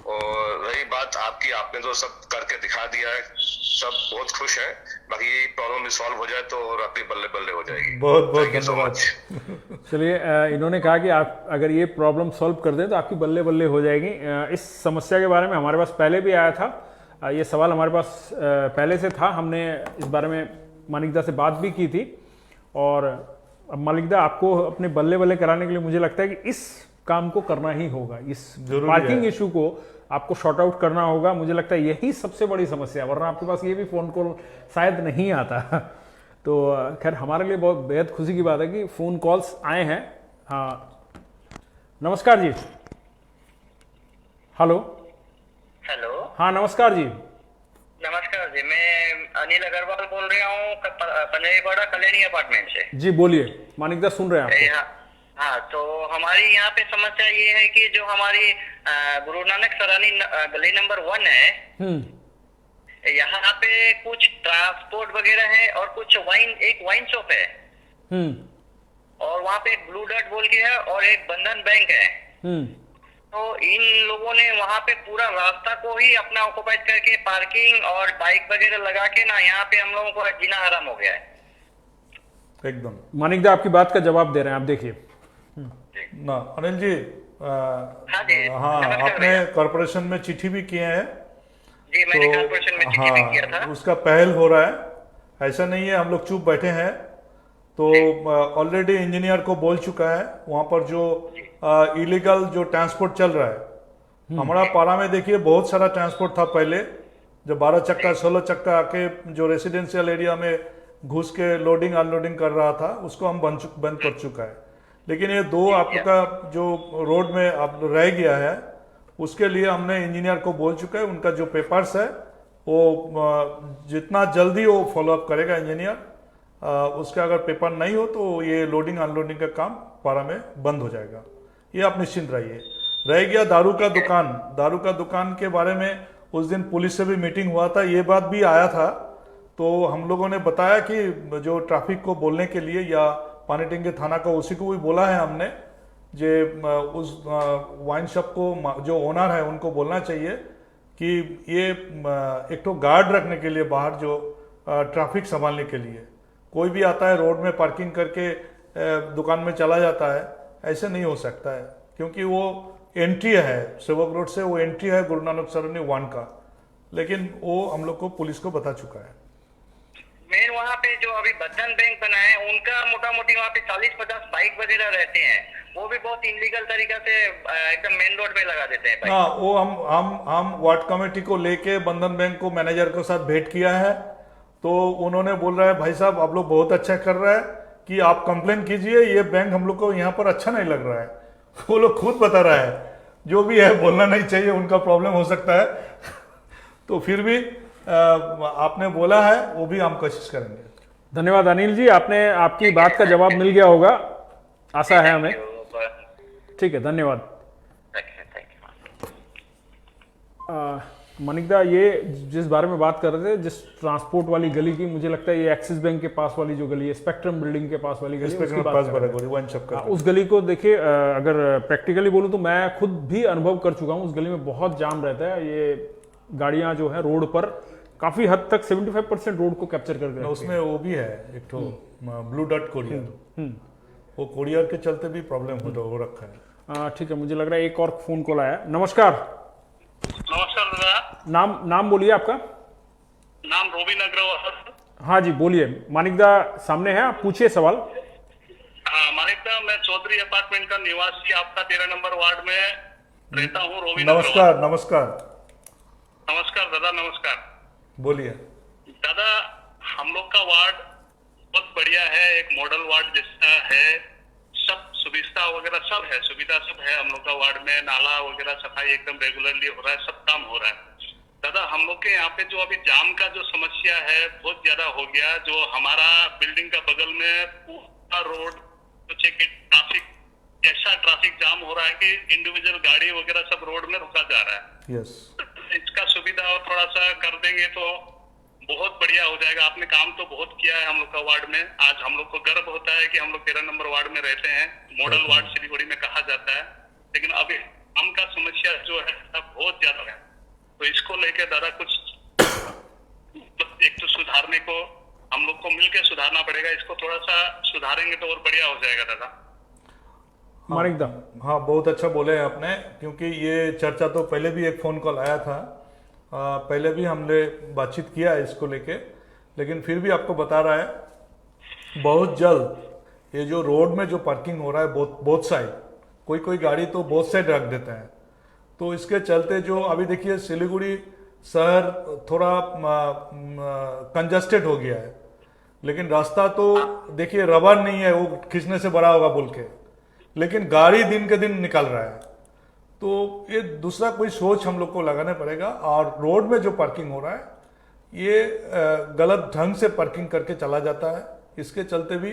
S3: और रही बात आपकी, आपने तो सब करके दिखा दिया है, सब बहुत खुश है। बाकी ये प्रॉब्लम सॉल्व हो जाए तो और आपकी बल्ले बल्ले हो जाएगी।
S2: बहुत बहुत धन्यवाद।
S1: चलिए, इन्होंने कहा कि आप अगर ये प्रॉब्लम सॉल्व कर दें तो आपकी बल्ले बल्ले हो जाएगी। इस समस्या के बारे में हमारे पास पहले भी आया था, ये सवाल हमारे पास पहले से था। हमने इस बारे में मानिकदा से बात भी की थी और अब मालिकदा आपको अपने बल्ले बल्ले कराने के लिए मुझे लगता है कि इस काम को करना ही होगा, इस
S2: जरूरी
S1: पार्किंग
S2: है।
S1: इशू को आपको शॉर्ट आउट करना होगा। मुझे लगता है यही सबसे बड़ी समस्या है, वरना आपके पास ये भी फोन कॉल शायद नहीं आता। तो खैर हमारे लिए बहुत बेहद खुशी की बात है कि फोन कॉल्स आए हैं। हाँ, नमस्कार जी। हेलो।
S4: हेलो,
S1: हाँ नमस्कार जी।
S4: नमस्कार जी। मैं अनिल अग्रवाल बोल रहा हूँ पनेरीवाड़ा कल्याणी अपार्टमेंट से।
S1: जी बोलिए, मानिकदा सुन रहे हैं आपको।
S4: यहाँ हाँ, तो हमारी यहाँ पे समस्या ये है कि जो हमारी गुरु नानक सरानी गली नंबर 1 है, यहाँ पे कुछ ट्रांसपोर्ट वगैरह है और कुछ एक वाइन शॉप है, और वहाँ पे एक ब्लू डॉट बोल के है और एक बंधन बैंक है। तो इन लोगों ने वहाँ पे पूरा रास्ता को ही अपना ऑक्युपाइड करके पार्किंग और बाइक वगैरह लगा के ना, यहाँ पे हम लोगों को जीना हराम हो गया है
S2: एकदम।
S1: मानिकदा आपकी बात का जवाब दे रहे हैं, आप देखिए
S2: ना अनिल जी,
S4: हाँ जी,
S2: हाँ
S4: नमस्कार
S2: आपने
S4: भैया।
S2: कॉरपोरेशन में चिट्ठी भी किए हैं,
S4: जी मैंने
S2: तो
S4: कॉर्पोरेशन में चिट्ठी भी किया था।
S2: हाँ उसका पहल हो रहा है, ऐसा नहीं है हम लोग चुप बैठे हैं। तो ऑलरेडी इंजीनियर को बोल चुका है, वहाँ पर जो इलीगल जो ट्रांसपोर्ट चल रहा है, हमारा पारा में देखिए बहुत सारा ट्रांसपोर्ट था पहले, जो 12 चक्का 16 चक्का आके जो रेसिडेंशियल एरिया में घुस के लोडिंग अनलोडिंग कर रहा था, उसको हम बंद कर चुका है। लेकिन ये दो आपका जो रोड में आप रह गया है, उसके लिए हमने इंजीनियर को बोल चुका है, उनका जो पेपर्स है वो जितना जल्दी वो फॉलोअप करेगा इंजीनियर। उसका अगर पेपर नहीं हो तो ये लोडिंग अनलोडिंग का काम पारा में बंद हो जाएगा, ये आप निश्चिंत रहिए। रह गया दारू का दुकान के बारे में उस दिन पुलिस से भी मीटिंग हुआ था, ये बात भी आया था। तो हम लोगों ने बताया कि जो ट्रैफिक को बोलने के लिए या पानीटेंगे थाना का उसी को भी बोला है हमने, जे उस वाइन शॉप को जो ओनर है उनको बोलना चाहिए कि ये एक तो गार्ड रखने के लिए बाहर, जो ट्रैफिक संभालने के लिए, कोई भी आता है रोड में पार्किंग करके दुकान में चला जाता है, ऐसे नहीं हो सकता है, क्योंकि वो एंट्री है सेवक रोड से, वो एंट्री है गुरु नानक सरानी 1 का। लेकिन वो हम लोग को पुलिस को बता चुका है।
S4: मेन वहाँ पे जो अभी बंधन बैंक बना है, उनका मोटा मोटी वहाँ पे 40-50 बाइक वगैरह रहते हैं, वो भी बहुत इनलीगल तरीका से एकदम मेन रोड में लगा देते हैं बाइक।
S2: हाँ, वो हम वार्ड कमेटी को लेके बंधन बैंक को मैनेजर के साथ भेंट किया है, तो उन्होंने बोल रहा है भाई साहब आप लोग बहुत अच्छा कर रहा है कि आप कंप्लेन कीजिए, ये बैंक हम लोग को यहाँ पर अच्छा नहीं लग रहा है। वो लोग खुद बता रहा है, जो भी है बोलना नहीं चाहिए, उनका प्रॉब्लम हो सकता है। तो फिर भी आपने बोला है, वो भी हम कोशिश करेंगे।
S1: धन्यवाद अनिल जी, आपकी बात का जवाब मिल गया होगा, आशा है हमें। ठीक है, धन्यवाद। मानिकदा, ये जिस बारे में बात कर रहे थे, जिस ट्रांसपोर्ट वाली गली की, मुझे लगता है ये एक्सिस बैंक के पास वाली जो गली है, स्पेक्ट्रम बिल्डिंग के पास वाली गली, उसकी बात कर रहे हैं। उस गली को देखिए, अगर प्रैक्टिकली बोलूं तो मैं खुद भी अनुभव कर चुका हूं, उस गली में बहुत जाम रहता है। ये गाड़ियां जो है रोड पर काफी हद तक 75% रोड को कैप्चर करके रखती हैं।
S2: उसमें वो भी है एक तो ब्लू डॉट कोरियर, वो कोरियर के चलते भी प्रॉब्लम हो रखा है।
S1: ठीक है, मुझे लग रहा है एक और फोन कॉल आया। नमस्कार।
S4: नमस्कार दादा।
S1: नाम बोलिए आपका।
S4: नाम रोबिन अग्रवाल।
S1: हाँ जी बोलिए, मानिकदा सामने है, आप पूछिए सवाल।
S4: हाँ मानिकदा, मैं चौधरी अपार्टमेंट का निवासी आपका 13 नंबर वार्ड में रहता हूँ। रोबिन
S2: नमस्कार। नमस्कार
S4: नमस्कार दादा, नमस्कार।
S2: बोलिए
S4: दादा, हम लोग का वार्ड बहुत बढ़िया है, एक मॉडल वार्ड जैसा है, सब सुविधा वगैरह सब है, सुविधा सब है हम लोग का वार्ड में। नाला वगैरह सफाई एकदम रेगुलरली हो रहा है, सब काम हो रहा है। दादा, हम लोग के यहाँ पे जो अभी जाम का जो समस्या है बहुत ज्यादा हो गया। जो हमारा बिल्डिंग का बगल में पूरा रोड ट्रैफिक, ऐसा ट्रैफिक जाम हो रहा है कि इंडिविजुअल गाड़ी वगैरह सब रोड में रुका जा रहा है।
S2: यस,
S4: इसका सुविधा और थोड़ा सा कर देंगे तो बहुत बढ़िया हो जाएगा। आपने काम तो बहुत किया है हम लोग का वार्ड में। आज हम लोग को गर्व होता है कि हम लोग 13 नंबर वार्ड में रहते हैं। मॉडल वार्ड सिलीगुड़ी में कहा जाता है, लेकिन अभी काम का समस्या जो है बहुत ज्यादा है। तो इसको लेके दादा कुछ एक तो सुधारने को हम लोग को मिलकर सुधारना पड़ेगा। इसको थोड़ा सा सुधारेंगे तो और बढ़िया हो जाएगा दादा।
S1: मानिकदा,
S2: हाँ बहुत अच्छा बोले हैं आपने, क्योंकि ये चर्चा तो पहले भी एक फोन कॉल आया था, पहले भी हमने बातचीत किया है इसको लेके, लेकिन फिर भी आपको बता रहा है बहुत जल्द ये जो रोड में जो पार्किंग हो रहा है बोथ साइड, कोई कोई गाड़ी तो बोथ साइड रख देते हैं, तो इसके चलते जो अभी देखिए सिलीगुड़ी शहर थोड़ा कंजस्टेड हो गया है, लेकिन रास्ता तो देखिए रबर नहीं है वो खींचने से बड़ा होगा बोल के, लेकिन गाड़ी दिन के दिन निकल रहा है। तो ये दूसरा कोई सोच हम लोग को लगाना पड़ेगा। और रोड में जो पार्किंग हो रहा है ये गलत ढंग से पार्किंग करके चला जाता है, इसके चलते भी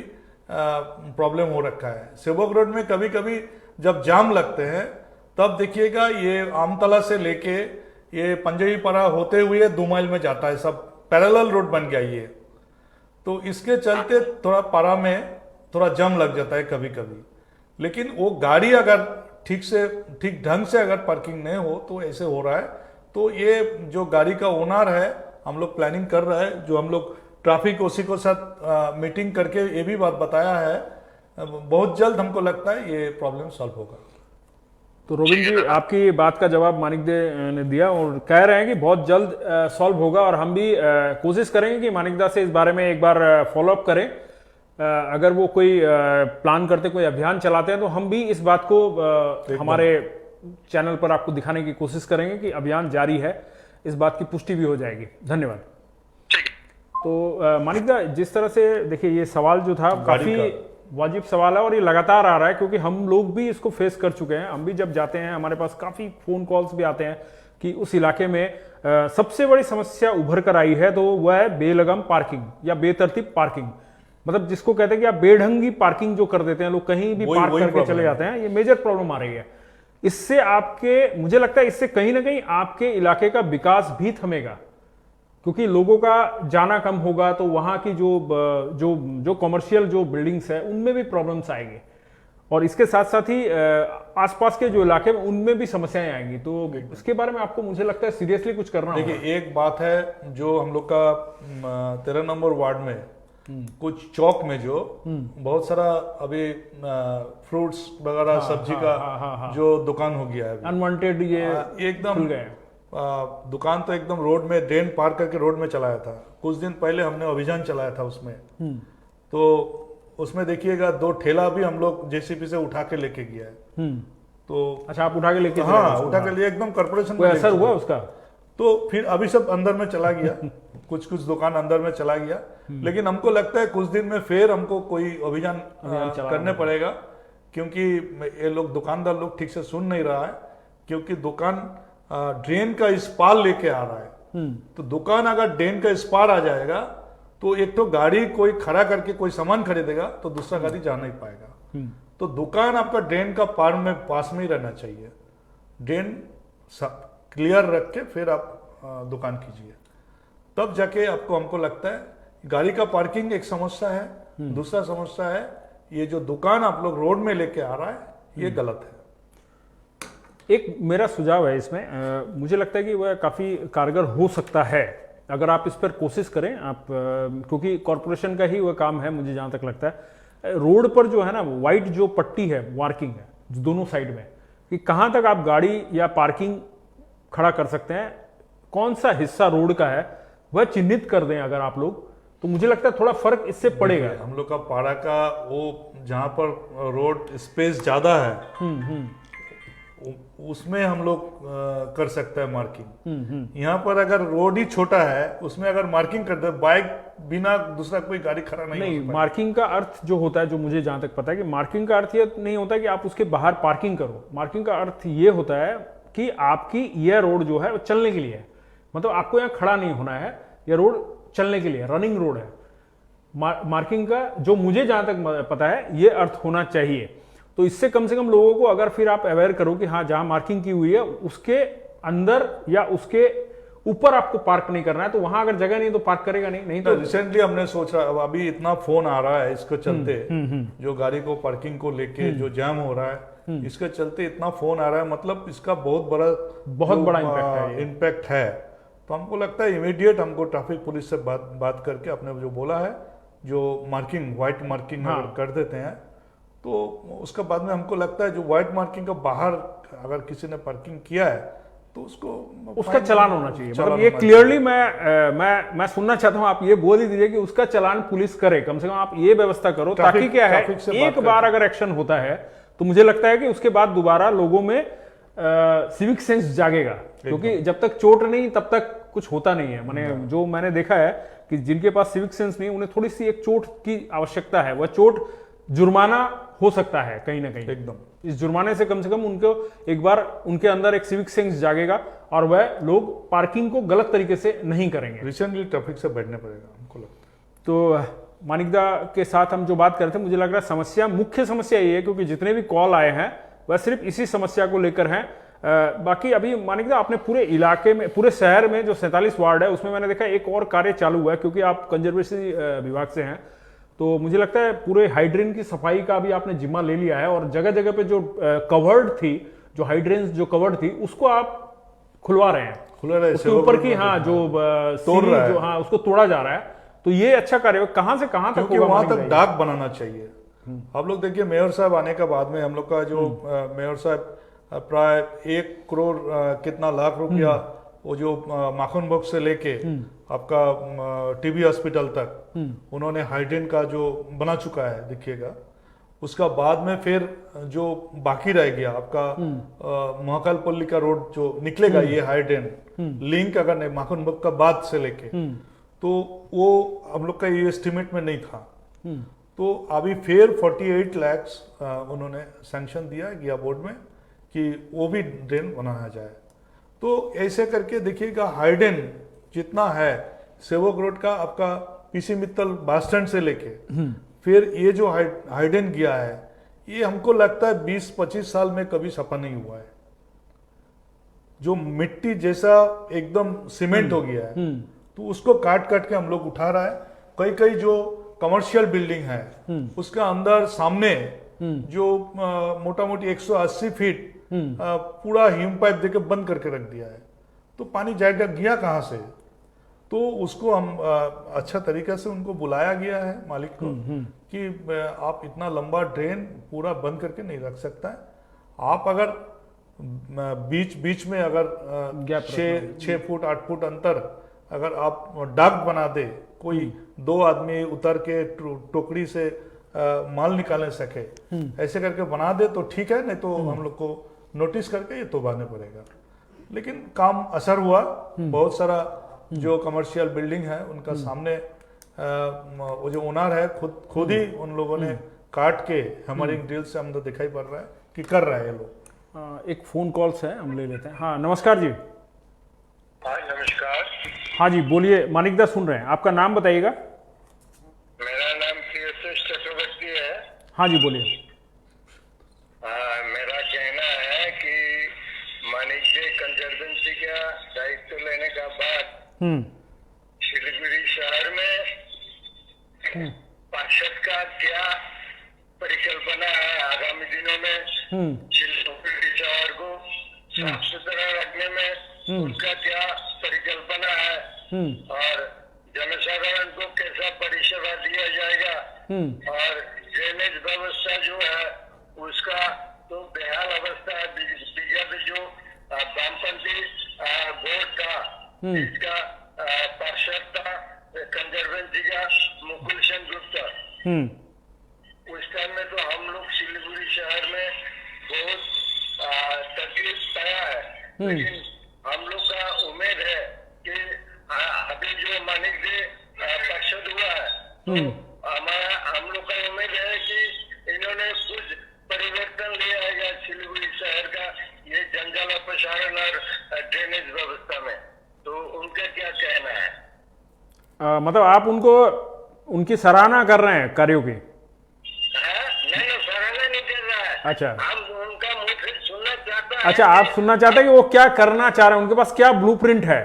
S2: प्रॉब्लम हो रखा है। सेवक रोड में कभी कभी जब जाम लगते हैं तब देखिएगा ये आमतला से लेके ये पंजईपाड़ा होते हुए 2 माइल में जाता है, सब पैरेलल रोड बन गया ये, तो इसके चलते थोड़ा पारा में थोड़ा जम लग जाता है कभी कभी। लेकिन वो गाड़ी अगर ठीक ढंग से अगर पार्किंग नहीं हो तो ऐसे हो रहा है। तो ये जो गाड़ी का ओनर है हम लोग प्लानिंग कर रहे हैं, जो हम लोग ट्रैफिक ओसी के साथ मीटिंग करके ये भी बात बताया है, बहुत जल्द हमको लगता है ये प्रॉब्लम सॉल्व होगा।
S1: तो रोबिन जी आपकी बात का जवाब मानिक दे ने दिया और कह रहे हैं कि बहुत जल्द सॉल्व होगा, और हम भी कोशिश करेंगे कि मानिक दा से इस बारे में एक बार फॉलोअप करें। अगर वो कोई प्लान करते, कोई अभियान चलाते हैं तो हम भी इस बात को हमारे चैनल पर आपको दिखाने की कोशिश करेंगे कि अभियान जारी है, इस बात की पुष्टि भी हो जाएगी। धन्यवाद। तो मानिक दा, जिस तरह से देखिए ये सवाल जो था काफी वाजिब सवाल है और ये लगातार आ रहा है, क्योंकि हम लोग भी इसको फेस कर चुके हैं। हम भी जब जाते हैं हमारे पास काफी फोन कॉल्स भी आते हैं कि उस इलाके में सबसे बड़ी समस्या उभर कर आई है, तो वह है बेलगम पार्किंग या बेतरतीब पार्किंग। मतलब जिसको कहते हैं कि आप बेढंगी पार्किंग जो कर देते हैं, लोग कहीं भी पार्क करके चले जाते हैं, ये मेजर प्रॉब्लम आ रही है। इससे आपके, मुझे लगता है इससे कहीं ना कहीं आपके इलाके का विकास भी थमेगा, क्योंकि लोगों का जाना कम होगा, तो वहां की जो कमर्शियल जो बिल्डिंग्स है उनमें भी प्रॉब्लम्स आएंगे, और इसके साथ साथ ही आसपास के जो इलाके में उनमें भी समस्याएं आएंगी। तो इसके बारे में आपको, मुझे लगता है, सीरियसली कुछ करना होगा।
S2: देखिए एक बात है, जो हम लोग का 13 नंबर वार्ड में कुछ चौक में जो बहुत सारा अभी फ्रूट्स वगैरह सब्जी का जो दुकान हो गया है, अनवांटेड ये एकदम दुकान तो एकदम रोड में ड्रेन पार करके रोड में चलाया था। कुछ दिन पहले हमने अभियान चलाया था उसमें, तो उसमें देखिएगा 2 ठेला भी हम लोग जेसीबी से उठा के लेके गया है। तो
S1: अच्छा, आप उठा के लेके?
S2: हाँ, उठा के लिए एकदम कॉर्पोरेशन
S1: कोई असर हुआ उसका?
S2: तो फिर अभी सब अंदर में चला गया कुछ दुकान अंदर में चला गया, लेकिन हमको लगता है कुछ दिन में फिर हमको कोई अभियान करने पड़ेगा, क्योंकि ये लोग दुकानदार लोग ठीक से सुन नहीं रहा है। क्योंकि दुकान ड्रेन का इस पार लेके आ रहा है, तो दुकान अगर ड्रेन का इस पार आ जाएगा तो एक तो गाड़ी कोई खड़ा करके कोई सामान खरीदेगा तो दूसरा गाड़ी जा नहीं पाएगा। तो दुकान आपका ड्रेन का पार में पास में ही रहना चाहिए, ड्रेन क्लियर रख के फिर आप दुकान कीजिए, तब जाके आपको, हमको लगता है गाड़ी का पार्किंग एक समस्या है, दूसरा समस्या है ये जो दुकान आप लोग रोड में लेके आ रहा है ये गलत है।
S1: एक मेरा सुझाव है इसमें, मुझे लगता है कि वह काफी कारगर हो सकता है अगर आप इस पर कोशिश करें आप, क्योंकि कॉरपोरेशन का ही वह काम है मुझे जहां तक लगता है। रोड पर जो है ना वाइट जो पट्टी है, मार्किंग है दोनों साइड में, कि कहां तक आप गाड़ी या पार्किंग खड़ा कर सकते हैं, कौन सा हिस्सा रोड का है वह चिन्हित कर दें अगर आप लोग, तो मुझे लगता है थोड़ा फर्क इससे पड़ेगा।
S2: हम लोग का पाड़ा का वो जहां पर रोड स्पेस ज्यादा है उसमें हम लोग कर सकते हैं मार्किंग। यहाँ पर अगर रोड ही छोटा है उसमें अगर मार्किंग कर दे, बाइक बिना दूसरा कोई गाड़ी खड़ा नहीं
S1: मार्किंग का अर्थ जो होता है, जो मुझे जहां तक पता है कि मार्किंग का अर्थ ये नहीं होता कि आप उसके बाहर पार्किंग करो। मार्किंग का अर्थ ये होता है कि आपकी यह रोड जो है वो चलने के लिए है, मतलब आपको यहाँ खड़ा नहीं होना है, यह रोड चलने के लिए रनिंग रोड है। मार्किंग का जो मुझे जहां तक पता है ये अर्थ होना चाहिए। तो इससे कम से कम लोगों को अगर फिर आप अवेयर करो कि हाँ जहां मार्किंग की हुई है उसके अंदर या उसके ऊपर आपको पार्क नहीं करना है, तो वहां अगर जगह नहीं तो पार्क करेगा नहीं तो
S2: रिसेंटली हमने सोचा, अभी इतना फोन आ रहा है इसको चलते, जो गाड़ी को पार्किंग को लेके जो जाम हो रहा है इसके चलते इतना फोन आ रहा है, मतलब इसका बहुत बड़ा इम्पैक्ट है। तो हमको लगता है इमीडिएट हमको ट्रैफिक पुलिस से बात करके आपने जो बोला है, जो मार्किंग व्हाइट मार्किंग अगर कर देते हैं तो उसका बाद में हमको लगता है जो व्हाइट मार्किंग का बाहर अगर किसी ने पार्किंग किया है तो उसको
S1: उसका
S2: फाइन
S1: चालान होना चाहिए।
S2: चालान
S1: मतलब ये
S2: होना
S1: क्लियरली मैं सुनना चाहता हूं, आप ये बोल ही दीजिए कि उसका चालान पुलिस करे, कम से कम आप ये व्यवस्था करो, ताकि क्या है,
S2: ट्रैफिक से बात
S1: एक बार अगर एक्शन होता है तो मुझे लगता है कि उसके बाद दोबारा लोगों में सिविक सेंस जागेगा, क्योंकि जब तक चोट नहीं तब तक कुछ होता नहीं है। मैंने जो मैंने देखा है कि जिनके पास सिविक सेंस नहीं, उन्हें थोड़ी सी एक चोट की आवश्यकता है, वह चोट जुर्माना हो सकता है कहीं ना कहीं।
S2: एकदम
S1: इस जुर्माने से कम उनको एक बार उनके अंदर एक सिविक सेंस जागेगा और वह लोग पार्किंग को गलत तरीके से नहीं करेंगे।
S2: रिसेंटली ट्रैफिक से बैठने पड़ेगा हमको लगता है।
S1: तो मानिकदा के साथ हम जो बात कर रहे थे, मुझे लग रहा है समस्या, मुख्य समस्या ये है, क्योंकि जितने भी कॉल आए हैं वह सिर्फ इसी समस्या को लेकर हैं। बाकी अभी मानिकदा आपने पूरे इलाके में, पूरे शहर में जो 47 वार्ड है उसमें मैंने देखा एक और कार्य चालू हुआ है, क्योंकि आप कंजर्वेशन विभाग से हैं, तो मुझे लगता है पूरे हाइड्रेन की सफाई का भी आपने जिम्मा ले लिया है, और जगह जगह पे जो कवर्ड थी, जो हाइड्रेन जो कवर्ड थी, उसको आप खुलवा रहे हैं,
S2: खुला रहे
S1: उसके ऊपर की जो
S2: तोड़ रहा है,
S1: जो उसको तोड़ा जा रहा है। तो ये अच्छा कार्य कहां से कहां तक होगा?
S2: वहां तक डाक बनाना चाहिए। आप लोग देखिए, मेयर साहब आने के बाद में हम लोग का जो मेयर साहब प्राय 1 करोड़ कितना लाख रुपया वो जो माखन बॉक्स से लेके आपका टीबी हॉस्पिटल तक उन्होंने हाइड्रेन का जो बना चुका है, देखिएगा। उसका बाद में फिर जो बाकी रह गया आपका महाकालपल्ली का रोड जो निकलेगा, ये हाइड्रेन लिंक अगर नहीं माखन बॉक्स का बाद से लेके, तो वो हम लोग का ये एस्टिमेट में नहीं था। तो अभी फिर 48 लाख उन्होंने सैंक्शन दिया गया बोर्ड में कि वो भी ड्रेन बनाया जाए। तो ऐसे करके देखिएगा, हाइड्रेन जितना है सेवक रोड का आपका पीसी मित्तल बस स्टैंड से लेके फिर ये जो हाइड्रेन गया है, ये हमको लगता है 20-25 साल में कभी सफा नहीं हुआ है। जो मिट्टी जैसा एकदम सीमेंट हो गया है, तो उसको काट काट के हम लोग उठा रहा है। कई कई जो कमर्शियल बिल्डिंग है उसका अंदर सामने जो मोटा मोटी 180 फीट पूरा ह्यूम पाइप देके बंद करके रख दिया है, तो पानी जाएगा गया कहाँ से? तो उसको हम अच्छा तरीके से उनको बुलाया गया है मालिक को कि आप इतना लंबा ड्रेन पूरा बंद करके नहीं रख सकता है। आप अगर बीच बीच में अगर 6 फुट 8 फुट अंतर अगर आप डाक बना दे, कोई 2 आदमी उतर के टोकरी से माल निकालने सके, ऐसे करके बना दे तो ठीक है, नहीं तो हम लोग को नोटिस करके ये तोबाने पड़ेगा। लेकिन काम असर हुआ। बहुत सारा जो कमर्शियल बिल्डिंग है उनका सामने वो जो ओनर है खुद ही उन लोगों ने काट के हमारी ड्रिल से हम तो दिखाई पड़ रहा है कि कर रहा है ये लोग।
S1: एक फोन कॉल्स है, हम ले लेते हैं। हाँ नमस्कार जी।
S3: हाँ नमस्कार।
S1: हाँ जी बोलिए, मानिकदा सुन रहे हैं, आपका नाम बताइएगा।
S3: मेरा नाम पीएसएस चक्रवर्ती है।
S1: हाँ जी बोलिए।
S3: मेरा कहना है कि मानिकदे कंजर्वेंसी का दायित्व लेने का बाद शिलीगुड़ी शहर में पार्षद का क्या परिकल्पना है आगामी दिनों में शिलीगुड़ी शहर को साफ सुथरा रखने में उनका क्या परिकल्पना है, और जनसाधारण को कैसा परिषेवा दिया जाएगा, और ड्रेनेज व्यवस्था जो है उसका तो बेहाल अवस्था है। बीजेपी जो वामपंथी बोर्ड था, इसका पार्षद था कंजर्वेंसी का मुकुल सेन गुप्ता, उस टाइम में तो हम लोग शिलीगुड़ी शहर में बहुत तकलीफ पाया है। लेकिन हम लोग का उम्मीद है कि अभी जो मानिकदे पार्षद हुआ है, तो हम लोग का उम्मीद है कि इन्होंने कुछ परिवर्तन ले आएगा शिलीगुड़ी शहर का ये जंगल अपसारण और ड्रेनेज व्यवस्था में। तो उनका क्या कहना है?
S1: मतलब आप उनको उनकी सराहना कर रहे हैं कार्यों की?
S3: नहीं सराहना नहीं कर रहा है।
S1: अच्छा,
S3: हम उनका मुंह से सुनना चाहता है।
S1: अच्छा आप सुनना चाहते हैं कि वो क्या करना चाह रहे हैं, उनके पास क्या ब्लूप्रिंट है?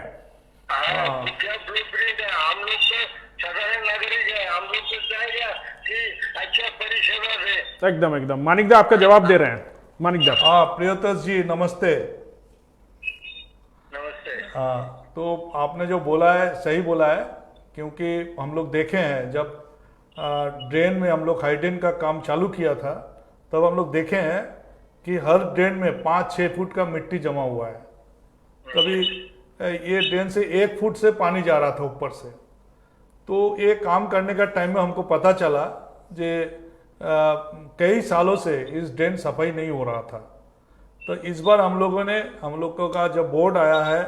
S3: क्या ब्लूप्रिंट है? हम लोग तो साधारण नागरिक है, हम लोग तो चाहेगा कि अच्छा परिषेवा दे।
S1: एकदम एकदम मानिकदा आपका जवाब दे रहे हैं। मानिकदा।
S2: हाँ प्रियोतस जी नमस्ते।
S3: नमस्ते।
S2: हाँ, तो आपने जो बोला है सही बोला है, क्योंकि हम लोग देखे हैं जब ड्रेन में हम लोग हाइड्रेन का काम चालू किया था, तब हम लोग देखे हैं कि हर ड्रेन में 5-6 फुट का मिट्टी जमा हुआ है। कभी ये ड्रेन से 1 फुट से पानी जा रहा था ऊपर से। तो ये काम करने का टाइम में हमको पता चला जे कई सालों से इस ड्रेन सफाई नहीं हो रहा था। तो इस बार हम लोगों का जब बोर्ड आया है,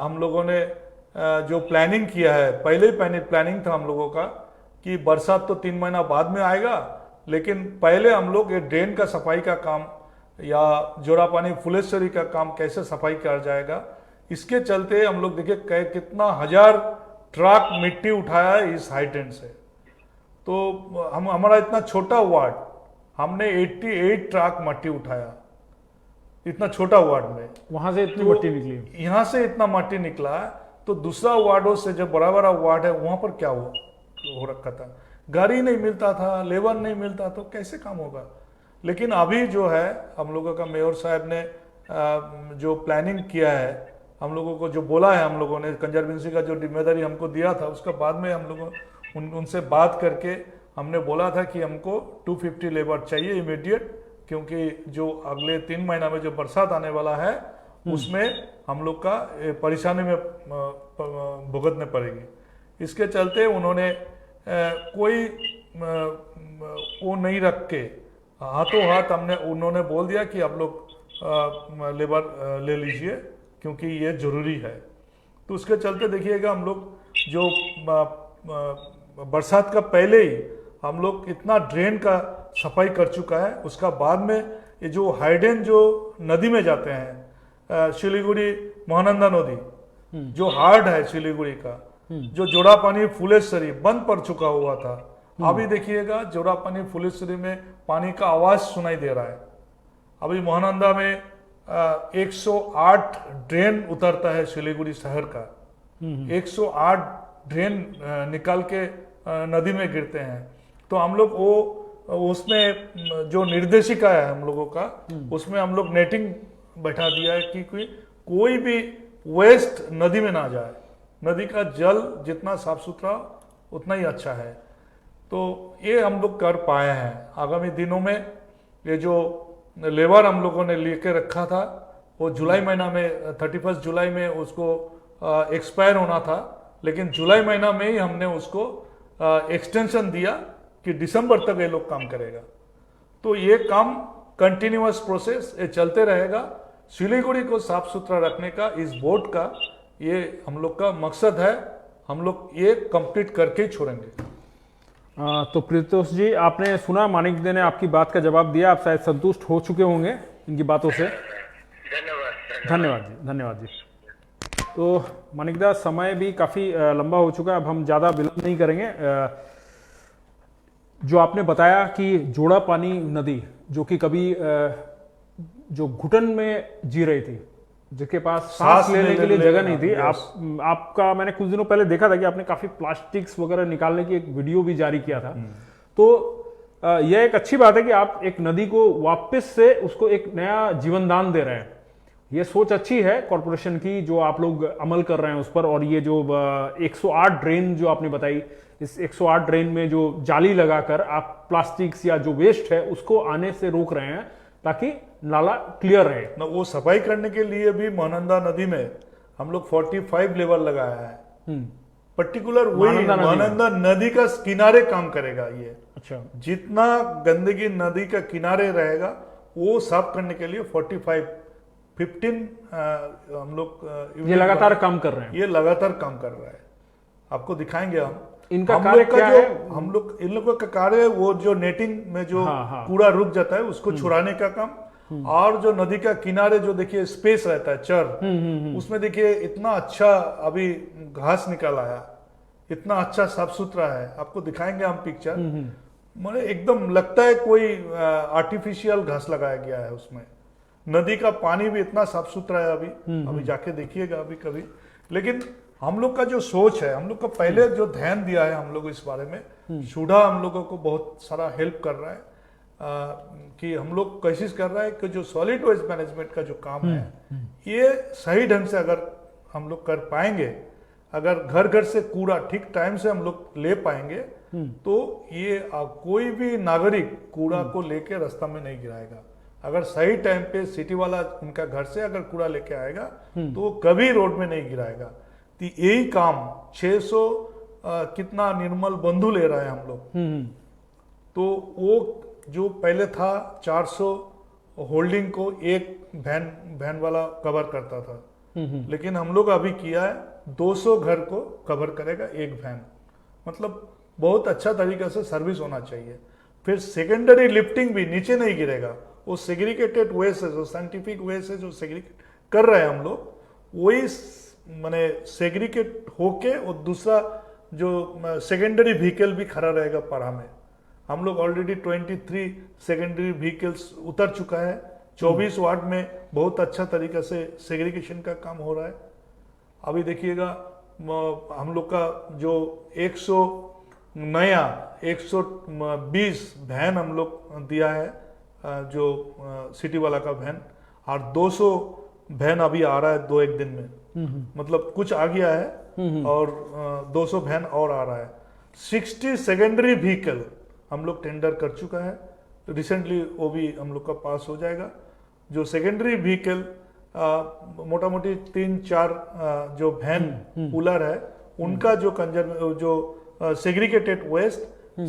S2: हम लोगों ने जो प्लानिंग किया है, पहले ही प्लानिंग था हम लोगों का कि बरसात तो 3 महीना बाद में आएगा, लेकिन पहले हम लोग ये ड्रेन का सफाई का काम या जोड़ापानी फुलेश्वरी का काम कैसे सफाई किया जाएगा, इसके चलते हम लोग देखिए कितना 1000 ट्रक मिट्टी उठाया है इस हाई ड्रेन से। तो हमारा इतना छोटा वार्ड, हमने 88 ट्रक मट्टी उठाया इतना छोटा वार्ड में,
S1: वहां से इतनी
S2: तो
S1: मट्टी निकली,
S2: यहाँ से इतना मट्टी निकला। तो दूसरा वार्डों से जो बड़ा बड़ा वार्ड है वहां पर क्या हो रखा था, गाड़ी नहीं मिलता था, लेबर नहीं मिलता, तो कैसे काम होगा। लेकिन अभी जो है हम लोगों का मेयर साहब ने जो प्लानिंग किया है, हम लोगों को जो बोला है, हम लोगों ने कंजर्वेंसी का जो जिम्मेदारी हमको दिया था, उसके बाद में हम लोगों उनसे बात करके हमने बोला था कि हमको 250 लेबर चाहिए इमीडिएट, क्योंकि जो अगले 3 महीना में जो बरसात आने वाला है उसमें हम लोग का परेशानी में भुगतने पड़ेगी। इसके चलते उन्होंने कोई वो नहीं रख के हाथों हाथ उन्होंने बोल दिया कि आप लोग लेबर ले लीजिए क्योंकि ये जरूरी है। तो उसके चलते देखिएगा हम लोग जो बरसात का पहले ही हम लोग इतना ड्रेन का सफाई कर चुका है। उसका बाद में ये जो हाइडेन जो नदी में जाते हैं, सिलीगुड़ी महानंदा नदी जो हार्ड है सिलीगुड़ी का, जो जोड़ापानी फुलेश्वरी बंद पड़ चुका हुआ था, अभी देखिएगा जोड़ापानी फुलेश्वरी में पानी का आवाज सुनाई दे रहा है। अभी महानंदा में 108 ड्रेन उतरता है सिलीगुड़ी शहर का, 108 ड्रेन निकाल के नदी में गिरते हैं। तो हम लोग उसमें जो निर्देशिका है हम लोगों का, उसमें हम लोग नेटिंग बैठा दिया है कि कोई भी वेस्ट नदी में ना जाए। नदी का जल जितना साफ सुथरा उतना ही अच्छा है। तो ये हम लोग कर पाए हैं। आगामी दिनों में ये जो लेबर हम लोगों ने लेके रखा था वो जुलाई महीना में 31 जुलाई में उसको एक्सपायर होना था, लेकिन जुलाई महीना में ही हमने उसको एक्सटेंशन दिया कि दिसंबर तक ये लोग काम करेगा। तो ये काम कंटिन्यूअस प्रोसेस ये चलते रहेगा। सिलीगुड़ी को साफ सुथरा रखने का इस बोर्ड का ये हम लोग का मकसद है। हम लोग ये कंप्लीट करके ही छोड़ेंगे।
S1: तो प्रीतोष जी, आपने सुना, मानिक दे ने आपकी बात का जवाब दिया, आप शायद संतुष्ट हो चुके होंगे इनकी बातों से। धन्यवाद जी। तो मानिक दा, समय भी काफ़ी लंबा हो चुका है, अब हम ज़्यादा विलंब नहीं करेंगे। जो आपने बताया कि जोड़ापानी नदी जो कि कभी जो घुटन में जी रही थी, जिसके पास सांस लेने के लिए जगह नहीं थी, आपका मैंने कुछ दिनों पहले देखा था कि आपने काफ़ी प्लास्टिक्स वगैरह निकालने की एक वीडियो भी जारी किया था। तो यह एक अच्छी बात है कि आप एक नदी को वापस से उसको एक नया जीवन दान दे रहे हैं। ये सोच अच्छी है कॉरपोरेशन की, जो आप लोग अमल कर रहे हैं उस पर। और ये जो 108 ड्रेन जो आपने बताई, इस 108 ड्रेन में जो जाली लगाकर आप प्लास्टिक्स या जो वेस्ट है उसको आने से रोक रहे हैं ताकि नाला क्लियर रहे।
S2: ना वो सफाई करने के लिए भी महानंदा नदी में हम लोग 45 लेबर लगाया है। पर्टिकुलर वही महानंदा नदी का किनारे काम करेगा ये।
S1: अच्छा,
S2: जितना गंदगी नदी का किनारे रहेगा वो साफ करने के लिए 15 हम लोग
S1: ये लगातार काम कर रहे हैं।
S2: ये लगातार काम कर रहा है, आपको दिखाएंगे हम।
S1: इनका कार्य क्या है?
S2: हम लोग इन लोगों का कार्य वो जो नेटिंग में जो कूड़ा रुक जाता है उसको छुड़ाने का काम, और जो नदी का किनारे जो देखिए स्पेस रहता है चर, उसमें देखिए इतना अच्छा अभी घास निकल आया, इतना अच्छा साफ सुथरा है। आपको दिखाएंगे हम पिक्चर। मुझे एकदम लगता है कोई आर्टिफिशियल घास लगाया गया है उसमें। नदी का पानी भी इतना साफ सुथरा है अभी जाके देखिएगा अभी कभी। लेकिन हम लोग का जो सोच है, हम लोग का पहले जो ध्यान दिया है हम लोग इस बारे में, शूडा हम लोगों को बहुत सारा हेल्प कर रहा है कि हम लोग कोशिश कर रहा है कि जो सॉलिड वेस्ट मैनेजमेंट का जो काम है ये सही ढंग से अगर हम लोग कर पाएंगे, अगर घर घर से कूड़ा ठीक टाइम से हम लोग ले पाएंगे, तो ये कोई भी नागरिक कूड़ा को लेके रास्ता में नहीं गिराएगा। अगर सही टाइम पे सिटी वाला उनका घर से अगर कूड़ा लेके आएगा तो वो कभी रोड में नहीं गिराएगा। तो यही काम 600 कितना निर्मल बंधु ले रहा है हम लोग। तो वो जो पहले था 400 होल्डिंग को एक वैन वाला कवर करता था, लेकिन हम लोग अभी किया है 200 घर को कवर करेगा एक वैन। मतलब बहुत अच्छा तरीका से सर्विस होना चाहिए। फिर सेकेंडरी लिफ्टिंग भी नीचे नहीं गिरेगा, वो सेग्रीगेटेड वे से, जो साइंटिफिक वे से जो सेग्रीगेट कर रहे हैं हम लोग, वही माने सेग्रीगेट होके और दूसरा जो सेकेंडरी व्हीकल भी खड़ा रहेगा पारा में। हम लोग ऑलरेडी 23 सेकेंडरी व्हीकल्स उतर चुका है। 24 वार्ड में बहुत अच्छा तरीका से सेग्रीगेशन का काम हो रहा है। अभी देखिएगा हम लोग का जो 120 वैन हम लोग दिया है, जो सिटी वाला का वैन, और 200 वैन अभी आ रहा है 2-1 दिन में। मतलब कुछ आ गया है और 200 वैन और आ रहा है। 60 सेकेंडरी व्हीकल हम लोग टेंडर कर चुका है, रिसेंटली वो भी हम लोग का पास हो जाएगा। जो सेकेंडरी व्हीकल मोटा मोटी 3-4 जो वैन कूलर है, उनका जो सेग्रीगेटेड वेस्ट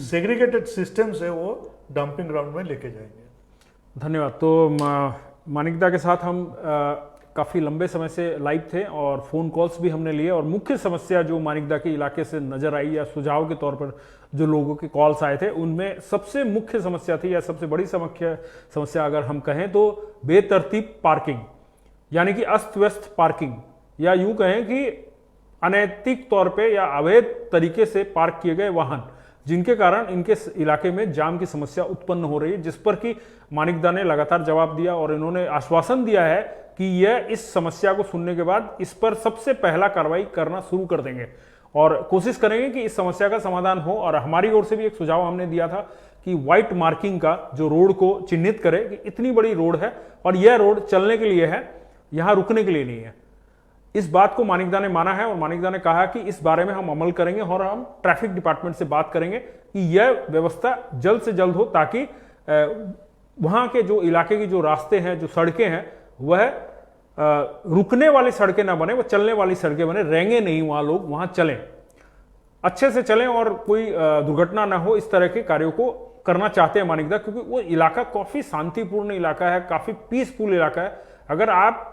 S2: सेग्रीगेटेड सिस्टम से वो डंपिंग ग्राउंड में लेके जाएंगे।
S1: धन्यवाद। तो मानिकदा के साथ हम काफ़ी लंबे समय से लाइव थे और फ़ोन कॉल्स भी हमने लिए, और मुख्य समस्या जो मानिकदा के इलाके से नज़र आई या सुझाव के तौर पर जो लोगों के कॉल्स आए थे, उनमें सबसे मुख्य समस्या थी या सबसे बड़ी समस्या अगर हम कहें तो बेतरतीब पार्किंग, यानी कि अस्त व्यस्त पार्किंग, या यूं कहें कि अनैतिक तौर पे या अवैध तरीके से पार्क किए गए वाहन, जिनके कारण इनके इलाके में जाम की समस्या उत्पन्न हो रही है, जिस पर कि मानिकदा ने लगातार जवाब दिया और इन्होंने आश्वासन दिया है कि यह इस समस्या को सुनने के बाद इस पर सबसे पहला कार्रवाई करना शुरू कर देंगे और कोशिश करेंगे कि इस समस्या का समाधान हो। और हमारी ओर से भी एक सुझाव हमने दिया था कि व्हाइट मार्किंग का जो रोड को चिन्हित करे कि इतनी बड़ी रोड है और यह रोड चलने के लिए है, यहां रुकने के लिए नहीं है। इस बात को मानिकदा ने माना है और मानिकदा ने कहा कि इस बारे में हम अमल करेंगे और हम ट्रैफिक डिपार्टमेंट से बात करेंगे कि यह व्यवस्था जल्द से जल्द हो, ताकि वहां के जो इलाके की जो रास्ते हैं, जो सड़कें हैं, वह रुकने वाली सड़कें ना बने, वह चलने वाली सड़कें बने, रेंगे नहीं, वहां लोग वहां चलें, अच्छे से चलें और कोई दुर्घटना ना हो। इस तरह के कार्यों को करना चाहते हैं मानिकदा, क्योंकि वो इलाका काफी शांतिपूर्ण इलाका है, काफी पीसफुल इलाका है। अगर आप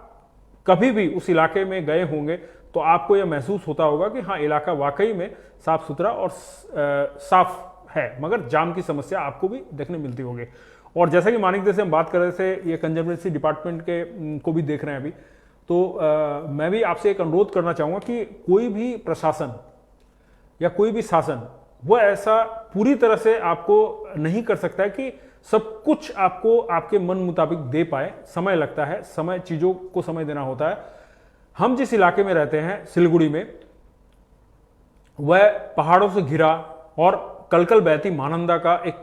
S1: कभी भी उस इलाके में गए होंगे तो आपको यह महसूस होता होगा कि हाँ, इलाका वाकई में साफ सुथरा और साफ है, मगर जाम की समस्या आपको भी देखने मिलती होगी। और जैसा कि मानिकदा से हम बात कर रहे थे, ये कंजर्वेंसी डिपार्टमेंट के को भी देख रहे हैं अभी, तो मैं भी आपसे एक अनुरोध करना चाहूँगा कि कोई भी प्रशासन या कोई भी शासन वो ऐसा पूरी तरह से आपको नहीं कर सकता है कि सब कुछ आपको आपके मन मुताबिक दे पाए। समय लगता है, समय, चीज़ों को समय देना होता है। हम जिस इलाके में रहते हैं सिलीगुड़ी में, वह पहाड़ों से घिरा और कलकल बहती महानंदा का एक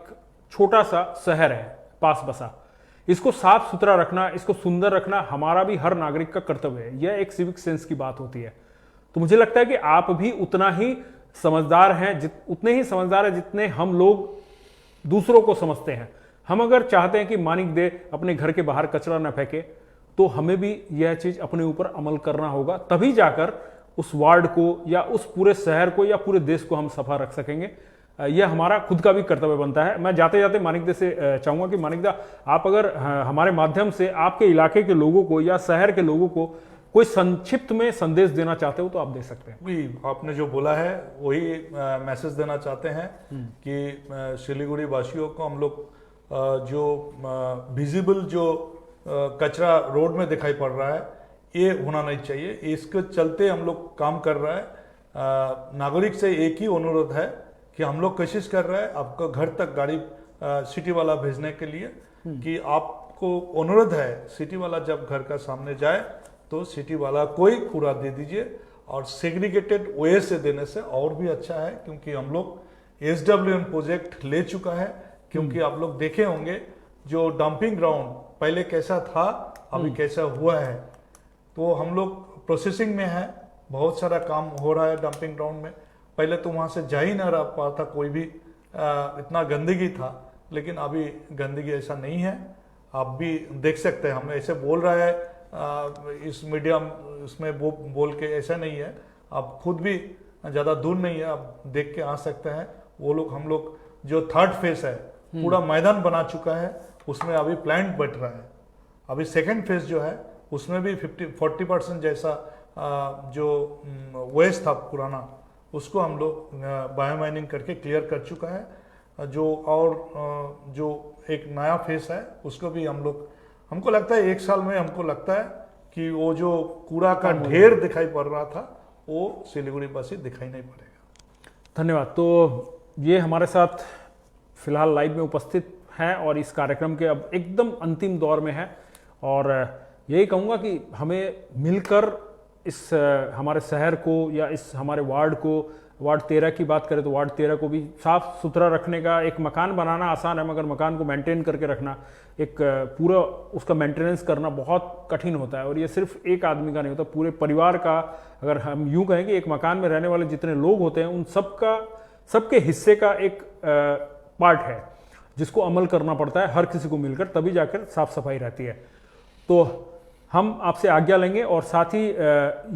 S1: छोटा सा शहर है पास बसा। इसको साफ सुथरा रखना, इसको सुंदर रखना हमारा भी हर नागरिक का कर्तव्य है। यह एक सिविक सेंस की बात होती है। तो मुझे लगता है कि आप भी उतना ही समझदार हैं, उतने ही समझदार हैं जितने हम लोग दूसरों को समझते हैं। हम अगर चाहते हैं कि मानिकदा अपने घर के बाहर कचरा न फेंके, तो हमें भी यह चीज अपने ऊपर अमल करना होगा, तभी जाकर उस वार्ड को या उस पूरे शहर को या पूरे देश को हम सफा रख सकेंगे। यह हमारा खुद का भी कर्तव्य बनता है। मैं जाते जाते मानिकदा से चाहूंगा कि मानिकदा, आप अगर हमारे माध्यम से आपके इलाके के लोगों को या शहर के लोगों को कोई संक्षिप्त में संदेश देना चाहते हो तो आप दे सकते हैं।
S2: वही आपने जो बोला है वही मैसेज देना चाहते हैं कि सिलीगुड़ी वासियों को हम लोग जो विजिबल जो कचरा रोड में दिखाई पड़ रहा है, ये होना नहीं चाहिए। इसके चलते हम लोग काम कर रहा है। नागरिक से एक ही अनुरोध है कि हम लोग कोशिश कर रहे हैं आपको घर तक गाड़ी सिटी वाला भेजने के लिए, कि आपको अनुरोध है सिटी वाला जब घर का सामने जाए तो सिटी वाला कोई कूड़ा दे दीजिए, और सेग्रीगेटेड वे से देने से और भी अच्छा है, क्योंकि हम लोग SWM प्रोजेक्ट ले चुका है। क्योंकि आप लोग देखे होंगे जो डंपिंग ग्राउंड पहले कैसा था, अभी कैसा हुआ है, तो हम लोग प्रोसेसिंग में है। बहुत सारा काम हो रहा है डंपिंग ग्राउंड में। पहले तो वहां से जा ही ना रह पाता कोई भी, इतना गंदगी था, लेकिन अभी गंदगी ऐसा नहीं है। आप भी देख सकते हैं, हम ऐसे बोल रहे हैं इस मीडियम इसमें बोल के, ऐसा नहीं है, आप खुद भी ज़्यादा दूर नहीं है, आप देख के आ सकते हैं। वो लोग हम लोग जो थर्ड फेज है पूरा मैदान बना चुका है, उसमें अभी प्लांट बट रहा है। अभी सेकेंड फेज जो है उसमें भी 40% जैसा जो वेस्ट था पुराना, उसको हम लोग बायोमाइनिंग करके क्लियर कर चुका है। जो और जो एक नया फेस है उसको भी हम लोग, हमको लगता है 1 साल में हमको लगता है कि वो जो कूड़ा का ढेर दिखाई पड़ रहा था वो सिलीगुड़ी बस ही दिखाई नहीं पड़ेगा।
S1: धन्यवाद। तो ये हमारे साथ फिलहाल लाइव में उपस्थित हैं और इस कार्यक्रम के अब एकदम अंतिम दौर में है, और यही कहूँगा कि हमें मिलकर इस हमारे शहर को या इस हमारे वार्ड को, वार्ड 13 की बात करें तो वार्ड 13 को भी साफ सुथरा रखने का, एक मकान बनाना आसान है मगर मकान को मेंटेन करके रखना, एक पूरा उसका मेंटेनेंस करना बहुत कठिन होता है। और ये सिर्फ एक आदमी का नहीं होता, पूरे परिवार का, अगर हम यूं कहें कि एक मकान में रहने वाले जितने लोग होते हैं उन सबके हिस्से का एक पार्ट है जिसको अमल करना पड़ता है हर किसी को मिलकर, तभी जाकर साफ सफाई रहती है। तो हम आपसे आज्ञा लेंगे और साथ ही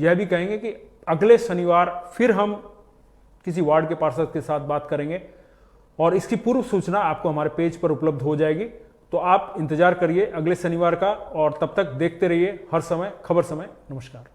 S1: यह भी कहेंगे कि अगले शनिवार फिर हम किसी वार्ड के पार्षद के साथ बात करेंगे और इसकी पूर्व सूचना आपको हमारे पेज पर उपलब्ध हो जाएगी। तो आप इंतजार करिए अगले शनिवार का, और तब तक देखते रहिए हर समय खबर समय। नमस्कार।